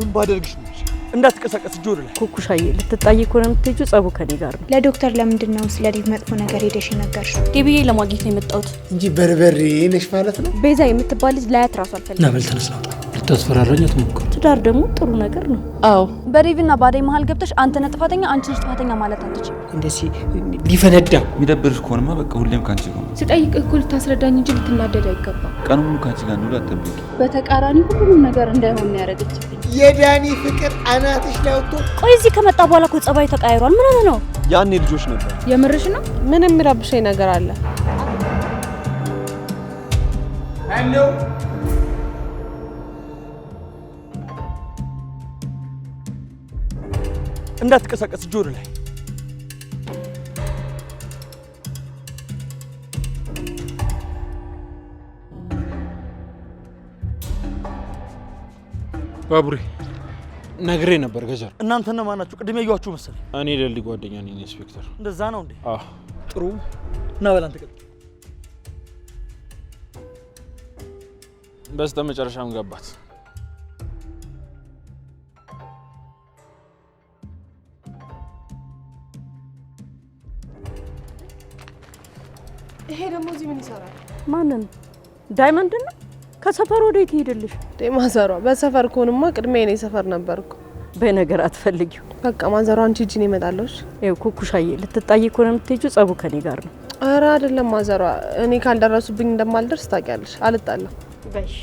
ምን ባደርግሽ ነው? እንዳትቀሳቀስ ጆር ላይ ኩኩሻዬ ልትጣይ እኮ ነው የምትሄጂው። ጸቡ ከኔ ጋር ነው። ለዶክተር ለምንድን ነው ስለ ዴቭ መጥፎ ነገር ሄደሽ ነገርሽ? ዴቪዬ ለማግኘት ነው የመጣሁት እንጂ በርበሬ ነሽ ማለት ነው። ቤዛ የምትባል ልጅ ላያት ራሱ አልፈልግም። ናበል ተነስና ልታስፈራራኝ አትሞክር። ትዳር ደግሞ ጥሩ ነገር ነው። አዎ በዴቭና ባዴ መሀል ገብተሽ አንተ ነህ ጥፋተኛ አንቺ ነሽ ጥፋተኛ ማለት አትችይም። እንደዚህ ሊፈነዳ የሚደብርሽ ከሆነማ በቃ ሁሌም ካንቺ ጋር ነው። ስጠይቅ እኮ ልታስረዳኝ እንጂ ልትናደድ አይገባም። ቀኑን ሙሉ ካንቺ ጋር ነው አትጠብቂ። በተቃራኒ ሁሉም ነገር እንዳይሆን ያደረገችብኝ የዳኒ ፍቅር አናትሽ ላይ ወጥቶ ቆይ እዚህ ከመጣ በኋላ እኮ ጸባይ ተቀያይሯል። ምን ሆነ ነው? ያኔ ልጆች ነበር። የምርሽ ነው? ምን የሚረብሽኝ ነገር አለ? ሃሎ እንዳትቀሳቀስ ጆር ላይ ባቡሬ ነግሬ ነበር ገጀር። እናንተ ነው ማናችሁ? ቅድም ያዩአችሁ መሰለኝ። እኔ ለሊ ጓደኛ ነኝ ኢንስፔክተር። እንደዛ ነው እንዴ? አዎ ጥሩ እና በላንተ ቀጥ በስተመጨረሻም ገባት። ይሄ ደግሞ እዚህ ምን ይሰራል? ማንን? ዳይመንድ ነው። ከሰፈር ወዴት ይሄድልሽ? ማዘሯ በሰፈር ኮንማ ቅድሜ እኔ ሰፈር ነበርኩ። በነገር አትፈልጊው። በቃ ማዘሯ አንቺ እጂ ነው ይመጣለሽ። ይኸው ኩኩሻዬ ልትጣይ እኮ ነው የምትሄጂው። ጸቡ ከኔ ጋር ነው። ኧረ አይደለም ማዘሯ፣ እኔ ካልደረሱብኝ እንደማልደርስ ታውቂያለሽ። አልጣላም። በሽ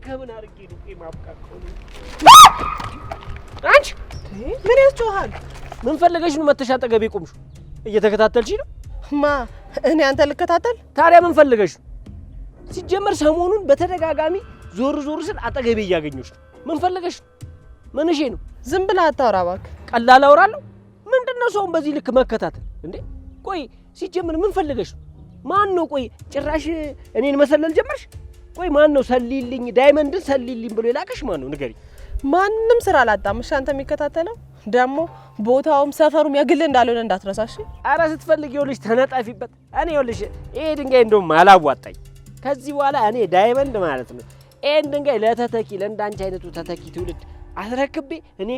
ከምን አርጌ ነው ማብቃቀው? አንቺ ምን ያስጮሃል? ምን ፈልገሽ ነው መተሻ አጠገቤ ቆምሽ? እየተከታተልሽ ነው? ማ እኔ አንተ ልከታተል? ታዲያ ምን ፈልገሽ ነው? ሲጀመር ሰሞኑን በተደጋጋሚ ዞር ዞር ስል አጠገቤ እያገኘሽ ነው። ምን ፈልገሽ ነው? ምንሽ ነው? ዝም ብለህ አታውራ እባክህ። ቀላል አወራለሁ? ምንድነው ሰውን በዚህ ልክ መከታተል እንዴ? ቆይ ሲጀመር ምን ፈልገሽ ነው? ማን ነው? ቆይ ጭራሽ እኔን መሰለል ጀመርሽ? ቆይ ማን ነው ሰሊልኝ ዳይመንድን ሰሊልኝ ብሎ የላከሽ ማን ነው ንገሪ። ማንንም ስራ አላጣም። እሺ አንተ የሚከታተለው ደግሞ ቦታውም ሰፈሩም የግል እንዳልሆነ እንዳትረሳሽ። አረ ስትፈልግ ይኸውልሽ ተነጣፊበት። እኔ ይኸውልሽ ይሄ ድንጋይ እንደውም አላዋጣኝ። ከዚህ በኋላ እኔ ዳይመንድ ማለት ነው ይሄን ድንጋይ ለተተኪ ለእንዳንቺ አይነቱ ተተኪ ትውልድ አስረክቤ እኔ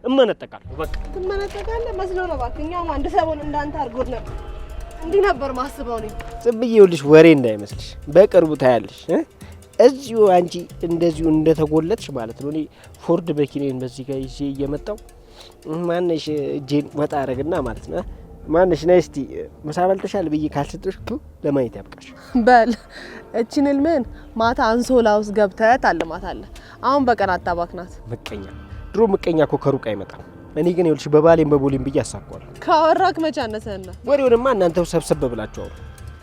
እመነጠቃለሁ። በቃ ትመነጠቃለህ መስሎ ነው እባክህ። እኛም አንድ ሰሞን እንዳንተ አድርጎት ነበር። እንዲህ ነበር ማስበው ነው። ዝም ብዬ ይኸውልሽ ወሬ እንዳይመስልሽ፣ በቅርቡ ታያለሽ። እዚሁ አንቺ እንደዚሁ እንደተጎለጥሽ ማለት ነው። እኔ ፎርድ መኪናዬን በዚህ ጋር ይዤ እየመጣሁ ማነሽ እጄን ወጣ አረግና ማለት ነው ማነሽ ነይ እስቲ ምሳ በልተሻል ብዬ ካልሰጥሽ ለማየት ያብቃሽ። በል እቺን ህልምህን ማታ አንሶላ ውስጥ ገብተህ ታልማታለህ። አሁን በቀን አታባክናት። ምቀኛ ድሮ ምቀኛ እኮ ከሩቅ አይመጣም። እኔ ግን ይኸውልሽ በባሌም በቦሌም ብዬ አሳኳለሁ። ካወራክ መቼ አነሰህና? ወሬውንማ እናንተው ሰብሰብ ብላችሁ አውሩ።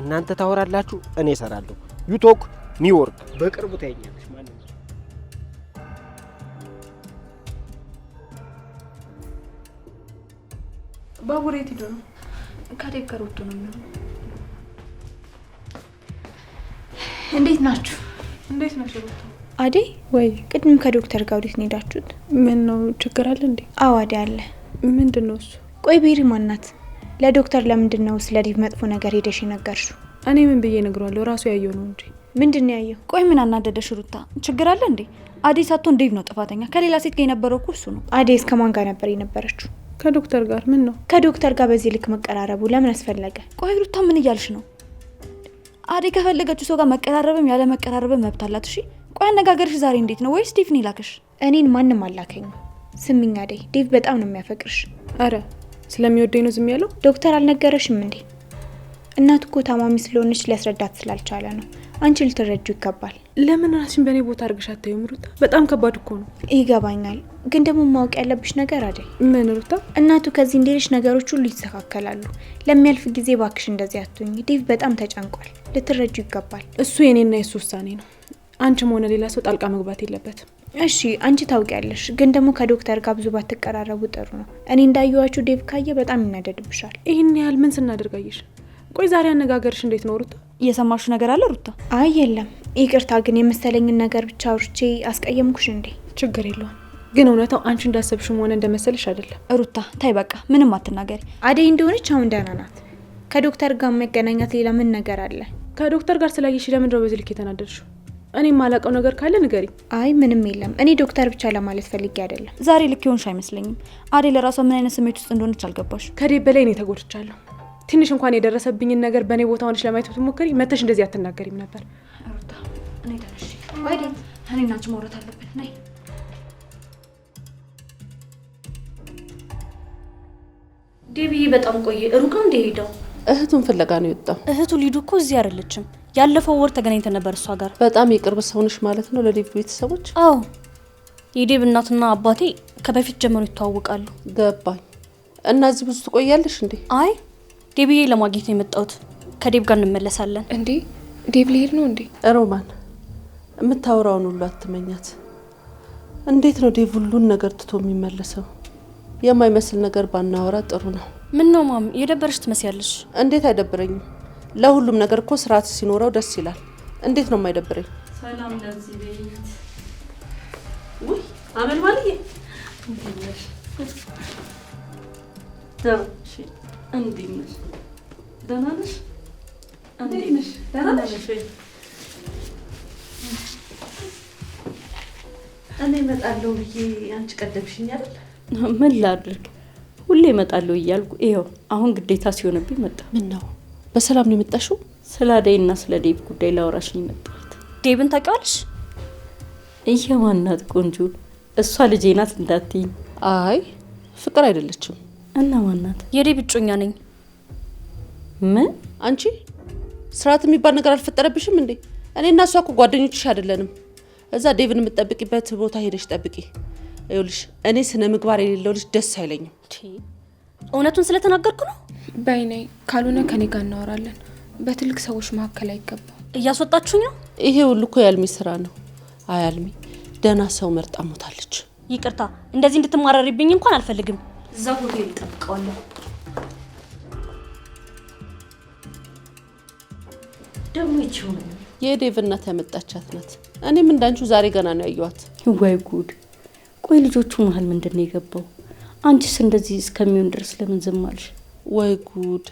እናንተ ታወራላችሁ፣ እኔ እሰራለሁ። ዩቶክ ኒውዮርክ በቅርቡ ታየኛለሽ። ማለት ባቡሬ ትዶ ነው ካዴብ ጋር ወጥቶ ነው የሚሆነው። እንዴት ናችሁ? እንዴት ናችሁ? አዴ ወይ ቅድም ከዶክተር ጋር ወዴት ነው ሄዳችሁት? ምን ነው ችግር አለ እንዴ? አዎ አዴ አለ። ምንድነው እሱ? ቆይ ቤሪ ማናት? ለዶክተር ለምንድን ነው ስለ ዴቭ መጥፎ ነገር ሄደሽ ነገርሽው? እኔ ምን ብዬ ነግሯለሁ? ራሱ ያየው ነው እንጂ። ምንድን ነው ያየው? ቆይ ምን አናደደሽ ሩታ? ችግር አለ እንዴ? አዴ ሳትሆን ዴቭ ነው ጥፋተኛ። ከሌላ ሴት ጋር የነበረው እኮ እሱ ነው። አዴ እስከማን ጋር ነበር የነበረችው? ከዶክተር ጋር። ምን ነው ከዶክተር ጋር በዚህ ልክ መቀራረቡ ለምን አስፈለገ? ቆይ ሩታ ምን እያልሽ ነው? አዴ ከፈለገችው ሰው ጋር መቀራረብም ያለ መቀራረብም መብት አላት። እሺ ቆይ አነጋገርሽ ዛሬ እንዴት ነው? ወይስ ዴቭ ነው ላከሽ? እኔን ማንም አላከኝም። ስሚኝ አዴ ዴቭ በጣም ነው የሚያፈቅርሽ። አረ ስለሚወደኝ ነው ዝም ያለው? ዶክተር አልነገረሽም እንዴ? እናት እኮ ታማሚ ስለሆነች ሊያስረዳት ስላልቻለ ነው። አንቺ ልትረጁ ይገባል። ለምን ራስሽን በእኔ ቦታ አድርገሽ አታዩም ሩታ? በጣም ከባድ እኮ ነው። ይገባኛል፣ ግን ደግሞ ማወቅ ያለብሽ ነገር አይደል? ምን ሩታ? እናቱ ከዚህ እንደሄደች ነገሮች ሁሉ ይስተካከላሉ። ለሚያልፍ ጊዜ ባክሽ እንደዚህ አትሁኝ። ዴቭ በጣም ተጨንቋል። ልትረጁ ይገባል። እሱ የኔና የሱ ውሳኔ ነው። አንቺም ሆነ ሌላ ሰው ጣልቃ መግባት የለበትም። እሺ አንቺ ታውቂያለሽ፣ ግን ደግሞ ከዶክተር ጋር ብዙ ባትቀራረቡ ጥሩ ነው። እኔ እንዳየዋችሁ ዴቭ ካየ በጣም ይናደድብሻል። ይህን ያህል ምን ስናደርጋየሽ? ቆይ ዛሬ አነጋገርሽ እንዴት ነው ሩታ? እየሰማሹ ነገር አለ ሩታ? አይ የለም፣ ይቅርታ ግን የመሰለኝን ነገር ብቻ አውርቼ አስቀየምኩሽ እንዴ? ችግር የለውም፣ ግን እውነታው አንቺ እንዳሰብሽም ሆነ እንደመሰለሽ አይደለም። ሩታ ታይ በቃ ምንም አትናገሪ። አደይ እንደሆነች አሁን ደህና ናት። ከዶክተር ጋር መገናኛት ሌላ ምን ነገር አለ? ከዶክተር ጋር ስላየሽ ለምንድን ነው በዚህ ልክ የተናደድሽው? እኔ ማላቀው ነገር ካለ ንገሪ። አይ ምንም የለም። እኔ ዶክተር ብቻ ለማለት ፈልጌ አይደለም። ዛሬ ልክ ይሆንሽ አይመስለኝም። አደይ ለራሷ ምን አይነት ስሜት ውስጥ እንደሆነች አልገባሽ። ከዴቭ በላይ እኔ ተጎድቻለሁ። ትንሽ እንኳን የደረሰብኝን ነገር በእኔ ቦታ ሆነሽ ለማየት ብትሞክሪ መተሽ እንደዚህ አትናገሪም ነበር። ሩታ እኔ ተነሽ። ወዴት? እኔና አንቺ ማውራት አለብን። ነይ። ዴቪዬ በጣም ቆየ። ሩቅ ነው እንደሄደው? እህቱን ፍለጋ ነው የወጣው። እህቱ ሊዱ እኮ እዚህ አይደለችም። ያለፈው ወር ተገናኝተን ነበር እሷ ጋር። በጣም የቅርብ ሰውነሽ ማለት ነው ለዴቭ ቤተሰቦች? አዎ የዴቭ እናትና አባቴ ከበፊት ጀምሮ ይተዋወቃሉ። ገባኝ። እና እዚህ ብዙ ትቆያለሽ እንዴ? አይ ዴቪዬ ለማግኘት ነው የመጣሁት። ከዴቭ ጋር እንመለሳለን። እንዴ ዴቭ ሊሄድ ነው እንዴ? ሮማን የምታወራውን ሁሉ አትመኛት። እንዴት ነው ዴቭ ሁሉን ነገር ትቶ የሚመለሰው? የማይመስል ነገር ባናወራ ጥሩ ነው። ምን ነው ማም የደበረሽ ትመስያለሽ? እንዴት አይደብረኝም? ለሁሉም ነገር እኮ ስርዓት ሲኖረው ደስ ይላል። እንዴት ነው የማይደብረኝ? ሰላም ለዚህ ቤት። ውይ አመል ማለዬ እንዴት ነሽ? እንዴት ነሽ? ደህና ነሽ? እንዴት ነሽ? ደህና ነሽ? እኔ እመጣለሁ ብዬ አንቺ ቀደምሽኝ አይደል? ምን ላድርግ? ሁሌ እመጣለሁ እያልኩ ይኸው አሁን ግዴታ ሲሆንብኝ መጣ። ምን ነው በሰላም ነው የመጣሽው? ስለ አደይና ስለ ዴቭ ጉዳይ ላወራሽ ነው የመጣሁት። ዴቭን ታውቂዋለሽ? እየማናት ቆንጆ? እሷ ልጄ ናት እንዳትይኝ። አይ ፍቅር አይደለችም። እና ማናት? የዴቭ እጮኛ ነኝ። ምን? አንቺ ስርዓት የሚባል ነገር አልፈጠረብሽም እንዴ? እኔና እሷ እኮ ጓደኞችሽ አይደለንም። እዛ ዴቭን የምትጠብቂበት ቦታ ሄደሽ ጠብቂ። ይኸውልሽ እኔ ስነ ምግባር የሌለው ልጅ ደስ አይለኝም። እውነቱን ስለተናገርኩ ነው። በይኔ ካልሆነ ከኔ ጋር እናወራለን። በትልቅ ሰዎች መካከል አይገባም። እያስወጣችሁኝ ነው? ይሄ ሁሉ እኮ የአልሚ ስራ ነው። አይ አልሚ ደህና ሰው መርጣ ሞታለች። ይቅርታ እንደዚህ እንድትማረሪብኝ እንኳን አልፈልግም። እዛ ሆቴል እጠብቀዋለሁ። ደግሞ ይቺው የዴቭ እናት ያመጣቻት ናት። እኔም እንዳንቹ ዛሬ ገና ነው ያየኋት። ወይ ጉድ! ቆይ ልጆቹ መሀል ምንድን ነው የገባው? አንቺስ እንደዚህ እስከሚሆን ድረስ ለምን ዝም አልሽ? ወይ ጉድ!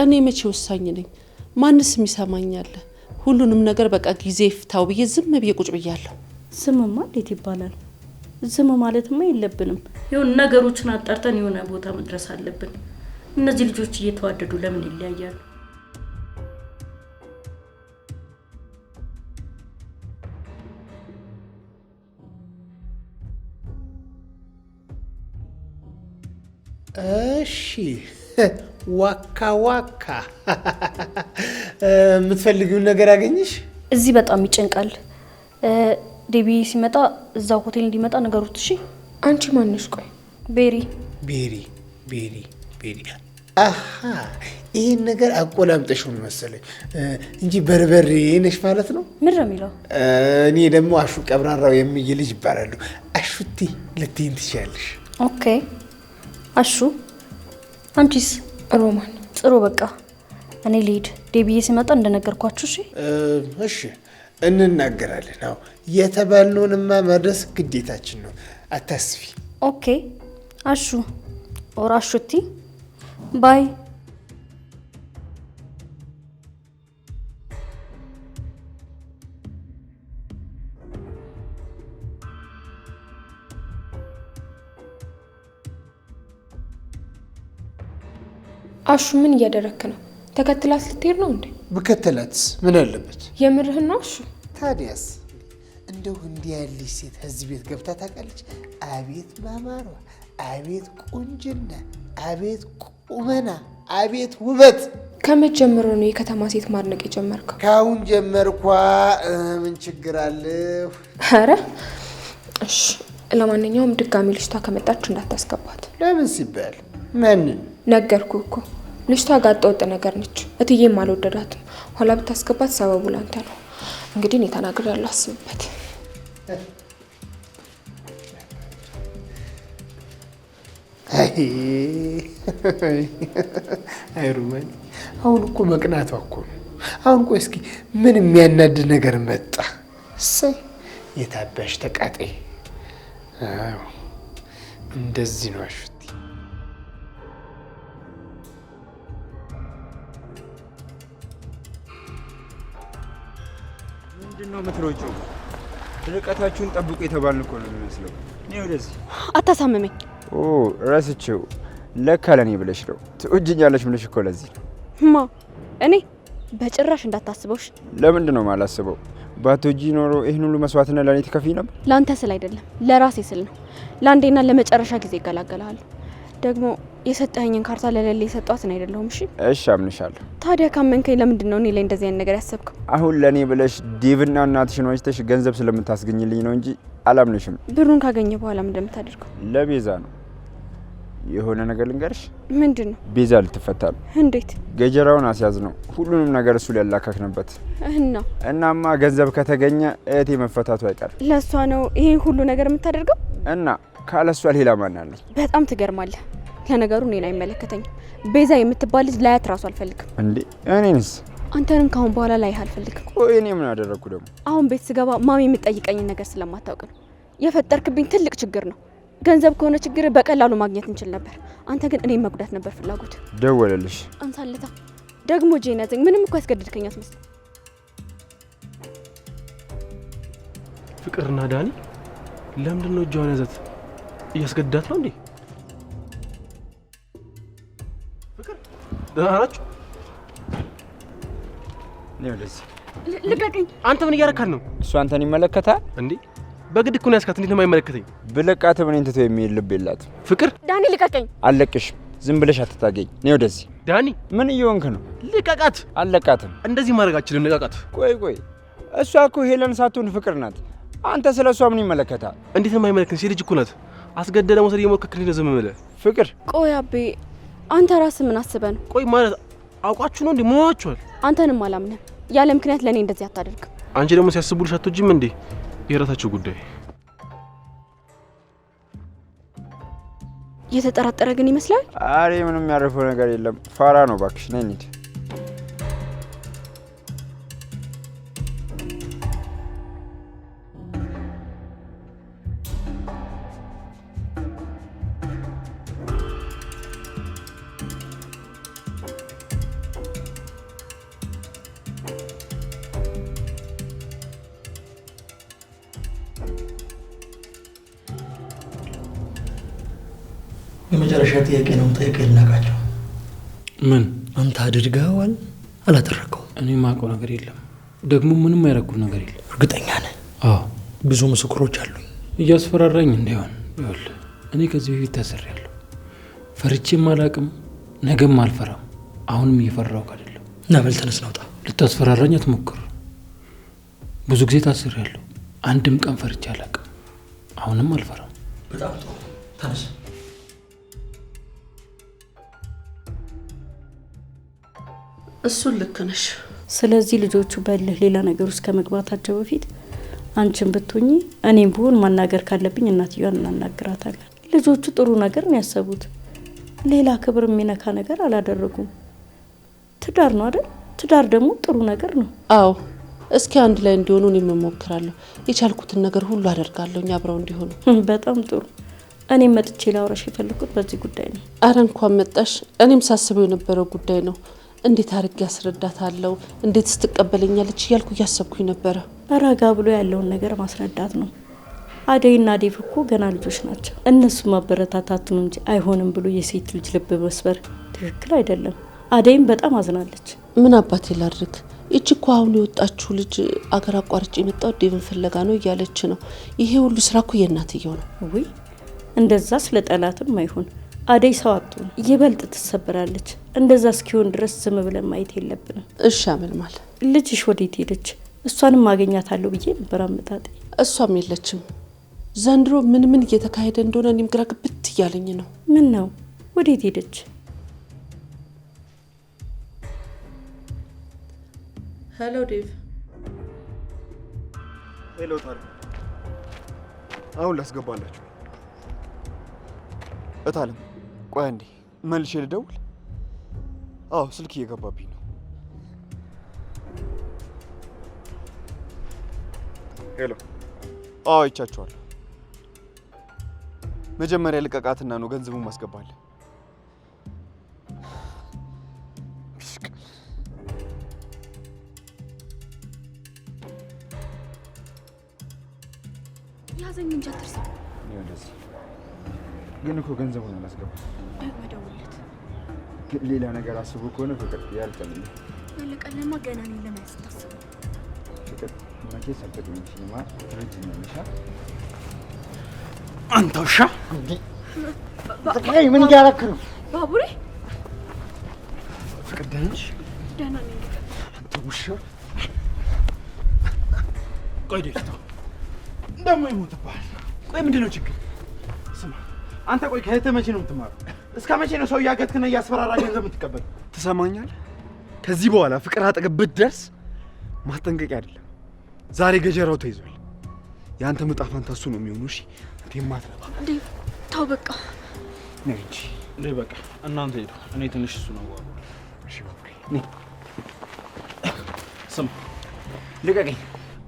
እኔ መቼ ወሳኝ ነኝ? ማንስ የሚሰማኛል? ሁሉንም ነገር በቃ ጊዜ ፍታው ብዬ ዝም ብዬ ቁጭ ብያለሁ። ዝምማ እንዴት ይባላል? ዝም ማለትማ የለብንም። ይሁን ነገሮችን አጣርተን የሆነ ቦታ መድረስ አለብን። እነዚህ ልጆች እየተዋደዱ ለምን ይለያያሉ? እሺ ዋካ ዋካ የምትፈልጊውን ነገር አገኘሽ? እዚህ በጣም ይጨንቃል። ዴቢ ሲመጣ እዛው ሆቴል እንዲመጣ ነገሩት። እሺ አንቺ ማንሽ? ቆይ ቤሪ ቤሪ ቤሪ ቤሪ አሃ ይሄን ነገር አቆላምጠሽው ነው መሰለኝ እንጂ በርበሬ ነሽ ማለት ነው። ምን ነው የሚለው? እኔ ደግሞ አሹ ቀብራራው የሚይ ልጅ ይባላሉ። አሹቲ ልትይኝ ትችያለሽ። ኦኬ አሹ። አንቺስ? ሮማን። ጥሩ በቃ እኔ ልሂድ። ዴቢዬ ሲመጣ እንደነገርኳችሁ። እሺ እሺ እንናገራለን። አዎ የተባልነውንማ ማድረስ ግዴታችን ነው። አታስቢ። ኦኬ አሹ ኦር አሹቲ ባይ። አሹ ምን እያደረክ ነው? ተከትላት ልትሄድ ነው እንዴ? ብከተላትስ ምን አለበት? የምርህን ነው አሹ? ታዲያስ እንደው እንዲህ ያለች ሴት እዚህ ቤት ገብታ ታውቃለች? አቤት ማማሯ፣ አቤት ቁንጅና፣ አቤት ቁመና፣ አቤት ውበት። ከመጀመሩ ነው የከተማ ሴት ማድነቅ የጀመርከው? ካሁን ጀመርኳ። ምን ችግር አለው? አረ እሺ፣ ለማንኛውም ድጋሚ ልጅቷ ከመጣች እንዳታስገባት። ለምን ሲባል? ማንን ነገርኩ እኮ ልጅቷ ጋጠወጥ ነገር ነች። እትዬም አልወደዳትም። ኋላ ብታስገባት ሰበቡ ላንተ ነው። እንግዲህ እኔ ተናግሬያለሁ፣ አስብበት። አይ ሩማን፣ አሁን እኮ መቅናቷ እኮ ነው። አሁን ቆይ እስኪ ምን የሚያናድ ነገር መጣ? እሰይ የታባሽ ተቃጤ። አዎ እንደዚህ ነው አሹቲ። ምንድነው የምትሮጪው? ርቀታችሁን ጠብቁ የተባልን እኮ ነው የሚመስለው። እኔ ወደዚህ አታሳምመኝ። ኦ ረስቼው፣ ለካ ለኔ ብለሽ ነው። ትወጂኛለሽ ብለሽ እኮ ለዚህ ነው። ማ እኔ በጭራሽ እንዳታስበውሽ። ለምንድን ነው የማላስበው? ባትወጂ ኖሮ ይህን ሁሉ መስዋዕትነት ለኔ ትከፍይ ነበር። ላንተ ስል አይደለም ለራሴ ስል ነው። ለአንዴና ለመጨረሻ ጊዜ እገላገላለሁ። ደግሞ የሰጠኸኝን ካርታ ለሌለ የሰጧትን አይደለሁም። እሺ አምንሻለሁ። ታዲያ ካመንከኝ ለምንድን ነው እኔ ላይ እንደዚህ አይነት ነገር ያሰብከው? አሁን ለኔ ብለሽ ዴቭና እናትሽን ወጭተሽ ገንዘብ ስለምታስገኝልኝ ነው እንጂ አላምንሽም። ብሩን ካገኘ በኋላ ምን እንደምታደርገው? ለቤዛ ነው። የሆነ ነገር ልንገርሽ። ምንድን ነው? ቤዛ ልትፈታ ነው። እንዴት? ገጀራውን አስያዝ ነው። ሁሉንም ነገር እሱ ሊያላካክንበት እናማ ገንዘብ ከተገኘ እህቴ መፈታቱ አይቀርም። ለእሷ ነው ይሄን ሁሉ ነገር የምታደርገው? እና ካለሷ ሌላ ማን አለኝ? በጣም ትገርማለህ። ለነገሩ እኔን አይመለከተኝም። ቤዛ የምትባል ልጅ ላያት ራሱ አልፈልግም። እንዴ እኔንስ? አንተንም ካሁን በኋላ ላይህ አልፈልግም። ቆይ እኔ ምን አደረግኩ ደግሞ? አሁን ቤት ስገባ ማሚ የምትጠይቀኝን ነገር ስለማታውቅ ነው። የፈጠርክብኝ ትልቅ ችግር ነው። ገንዘብ ከሆነ ችግር በቀላሉ ማግኘት እንችል ነበር። አንተ ግን እኔን መጉዳት ነበር ፍላጎት። ደወለልሽ? አንሳለታ ደግሞ ጄናዘኝ ምንም እኮ ያስገድድከኝ አትመስል። ፍቅርና ዳኒ ለምንድን ነው እጇን ያዘት? እያስገድዳት ነው እንዴ? ፍቅር ደህና ናችሁ? ነው ለዚህ ልቀቀኝ። አንተ ምን እያረካት ነው? እሱ አንተን ይመለከታል እንዴ? በግድ እኮ ነው ያስካት። እንዴት ነው የማይመለከተኝ? ብለቃት ምን እንት ተው የሚል ልብ የላት። ፍቅር ዳኒ ልቀቀኝ። አለቅሽም። ዝም ብለሽ አትታገኝ። ነው ወደዚህ። ዳኒ ምን እየሆንክ ነው? ልቀቃት። አለቃትም። እንደዚህ ማድረጋችንን ልቀቃት። ቆይ እሷ እኮ ሄለን ሳትሆን ፍቅር ናት። አንተ ስለሷ ምን ይመለከታል? እንዴት ነው የማይመለከኝ? ልጅ እኮ ናት። አስገደለ መውሰድ እየሞከርክ ነው ዝም ብለህ። ፍቅር ቆይ አቤ አንተ ራስህ ምን አስበህ ነው? ቆይ ማለት አውቃችሁ ነው እንዴ? ሞዋችኋል። አንተንም አላምንም። ያለ ምክንያት ለኔ እንደዚህ አታደርግም። አንቺ ደግሞ ሲያስቡልሽ አትወጂም እንዴ? የራሳችሁ ጉዳይ። የተጠራጠረ ግን ይመስላል። አሬ ምንም ያረፈው ነገር የለም። ፋራ ነው ባክሽ። ነይ እንሂድ። የመጨረሻ ጥያቄ ነው የምጠይቅህ። ልናቃቸው ምን አንተ አድርገዋል አላደረገው? እኔ ማውቀው ነገር የለም። ደግሞ ምንም ያደረኩት ነገር የለም። እርግጠኛ ነህ? አዎ ብዙ ምስክሮች አሉኝ። እያስፈራራኝ እንዳይሆን። ይኸውልህ እኔ ከዚህ በፊት ታስሬያለሁ። ፈርቼም አላውቅም፣ ነገም አልፈራም። አሁንም እየፈራሁ አይደለም። እና በል ተነስ ናውጣ። ልታስፈራራኝ አትሞክር። ብዙ ጊዜ ታስሬያለሁ። አንድም ቀን ፈርቼ አላውቅም። አሁንም አልፈራም። በጣም ጥሩ ተነስ። እሱን ልክ ነሽ። ስለዚህ ልጆቹ በልህ ሌላ ነገር ውስጥ ከመግባታቸው በፊት አንቺን ብትሆኚ እኔም ብሆን ማናገር ካለብኝ እናትየዋን እናናግራታለን። ልጆቹ ጥሩ ነገር ነው ያሰቡት። ሌላ ክብር የሚነካ ነገር አላደረጉም። ትዳር ነው አይደል? ትዳር ደግሞ ጥሩ ነገር ነው። አዎ እስኪ አንድ ላይ እንዲሆኑ እኔም እሞክራለሁ። የቻልኩትን ነገር ሁሉ አደርጋለሁ አብረው እንዲሆኑ። በጣም ጥሩ። እኔም መጥቼ ላውራሽ የፈለኩት በዚህ ጉዳይ ነው። አረ እንኳን መጣሽ። እኔም ሳስበው የነበረው ጉዳይ ነው። እንዴት አድርጌ ያስረዳታለሁ፣ እንዴት ስትቀበለኛለች እያልኩ እያሰብኩኝ ነበረ። ረጋ ብሎ ያለውን ነገር ማስረዳት ነው። አደይና ዴቭ እኮ ገና ልጆች ናቸው። እነሱ ማበረታታት ነው እንጂ አይሆንም ብሎ የሴት ልጅ ልብ መስበር ትክክል አይደለም። አደይም በጣም አዝናለች። ምን አባቴ ላድርግ? እቺ እኮ አሁን የወጣችሁ ልጅ አገር አቋርጬ የመጣው ዴቭን ፍለጋ ነው እያለች ነው። ይሄ ሁሉ ስራ እኮ የእናትየው ነው። ወይ እንደዛ ስለ ጠላትም አይሆን አደይ ሰው አትሆን፣ ይበልጥ ትሰበራለች። እንደዛ እስኪሆን ድረስ ዝም ብለን ማየት የለብንም። እሺ አመልማል። ልጅሽ ወዴት ሄደች? እሷንም ማገኛታለሁ ብዬ ነበር አመጣጤ። እሷም የለችም። ዘንድሮ ምን እየተካሄደ እንደሆነ እኔም ግራ ግብት እያለኝ ነው። ምን ነው? ወዴት ሄደች? ሄሎ ዴቭ። ሄሎ ታዲያ አሁን ላስገባላችሁ። እታለም ቆይ አንዴ መልሼ ልደውል። አዎ ስልክ እየገባብኝ ነው። ሄሎ አዎ ይቻችኋለሁ። መጀመሪያ ልቀቃትና ነው ገንዘቡን ማስገባለን። ያዘኝ እንጂ አትርሳ። ግን እኮ ገንዘቡን አላስገባም። ደግሞ ደውልለት። ሌላ ነገር አስቦ ከሆነ ፍቅር ያልቀልኝ ያለቀለማ ገና እኔን ለማየት ስታስብ ፍቅር መቼ ሰጠኝ ሲማ ትረጅኛለሽ። አንተ ውሻ ተቀይ ምን እያደረክ ነው? ባቡሬ ፍቅር ደህና ነሽ? ደህና ነኝ። አንተ ውሻ ቆይ ደስታ ደግሞ ይሞትብሃል። ቆይ ምንድነው ችግር? ስማ አንተ ቆይ ከእህትህ መቼ ነው የምትማረው? እስከ መቼ ነው ሰው እያገትክና እያስፈራራ ገንዘብ የምትቀበል? ትሰማኛለህ? ከዚህ በኋላ ፍቅር አጠገብ ብትደርስ ማስጠንቀቂያ አይደለም፣ ዛሬ ገጀራው ተይዟል። የአንተ ዕጣ ፈንታ እሱ ነው የሚሆነው። እሺ አንተ የማትረባ ዴቭ ተው በቃ ነይ እንጂ ነይ በቃ እናንተ ሄዱ። እኔ ትንሽ እሱ ነው ዋው። እሺ ባቡሬ ነይ። ስማ ልቀቀኝ።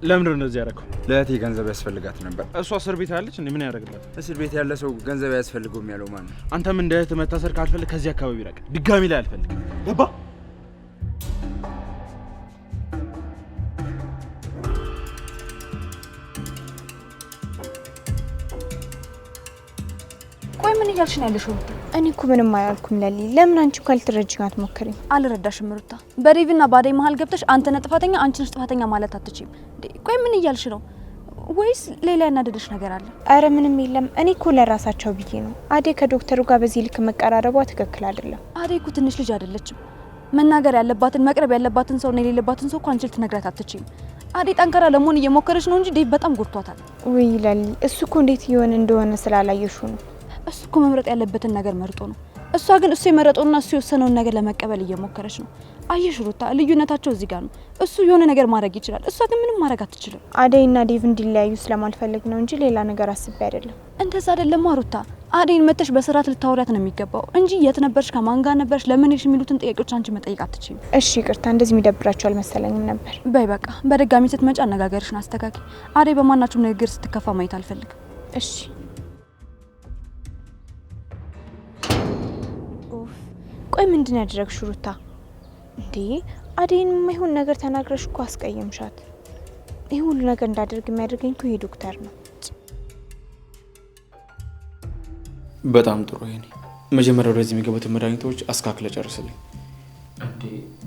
ለምን እንደዚህ ያደረከው? ለእህቴ ገንዘብ ያስፈልጋት ነበር። እሷ እስር ቤት ያለች እንዴ? ምን ያደርግላት? እስር ቤት ያለ ሰው ገንዘብ ያስፈልገውም ያለው ማን ነው? አንተም እንደ እህት መታሰር ካልፈልግ ከዚህ አካባቢ ራቅ። ድጋሚ ላይ አልፈልግም። ገባ? ቆይ ምን እያልሽ ነው ያለሽው? እኔ እኮ ምንም አላልኩም ለሊ። ለምን አንቺ እንኳን ልትረጂኝ አትሞክሪም? አልረዳሽም ሩታ። በዴቭና ባዴ መሀል ገብተሽ አንተ ነህ ጥፋተኛ አንቺ ነሽ ጥፋተኛ ማለት አትችይም። ቆይ ምን እያልሽ ነው? ወይስ ሌላ ያናደደሽ ነገር አለ? አረ ምንም የለም። እኔ እኮ ለራሳቸው ብዬ ነው። አዴ ከዶክተሩ ጋር በዚህ ልክ መቀራረቧ ትክክል አይደለም። አዴ እኮ ትንሽ ልጅ አይደለችም። መናገር ያለባትን መቅረብ ያለባትን ሰው እና የሌለባትን ሰው እኮ አንቺ ልትነግራት አትችይም። አዴ ጠንካራ ለመሆን እየሞከረች ነው እንጂ ዴቭ በጣም ጎድቷታል። ውይ ለሊ፣ እሱ እኮ እንዴት እየሆነ እንደሆነ ስላላየሽው ነው። እሱ እኮ መምረጥ ያለበትን ነገር መርጦ ነው። እሷ ግን እሱ የመረጠውና እሱ የወሰነውን ነገር ለመቀበል እየሞከረች ነው። አየሽ ሩታ፣ ልዩነታቸው እዚህ ጋር ነው። እሱ የሆነ ነገር ማድረግ ይችላል፣ እሷ ግን ምንም ማድረግ አትችልም። አዴይና ዴቭ እንዲለያዩ ስለማልፈልግ ነው እንጂ ሌላ ነገር አስቤ አይደለም። እንደዛ አይደለም ሩታ። አዴይን መተሽ በስርዓት ልታወሪያት ነው የሚገባው እንጂ የት ነበርሽ፣ ከማን ጋር ነበርሽ፣ ለምን ሄድሽ የሚሉትን ጥያቄዎች አንቺ መጠየቅ አትችይም። እሺ ይቅርታ፣ እንደዚህ የሚደብራቸው አልመሰለኝም ነበር። በይ በቃ በድጋሚ ስትመጪ አነጋገርሽን አስተካኪ። አዴይ በማናችሁም ንግግር ስትከፋ ማየት አልፈልግም። እሺ ቆይ ምንድን ያደረግሽ ሩታ? እንዴ አዴይን የማይሆን ነገር ተናግረሽ እኮ አስቀየምሻት። ይህ ሁሉ ነገር እንዳደርግ የሚያደርገኝ እኮ ይሄ ዶክተር ነው። በጣም ጥሩ። ይሄኔ መጀመሪያ ወደዚህ የሚገቡትን መድኃኒቶች አስካክለ ጨርስልኝ። እንዴ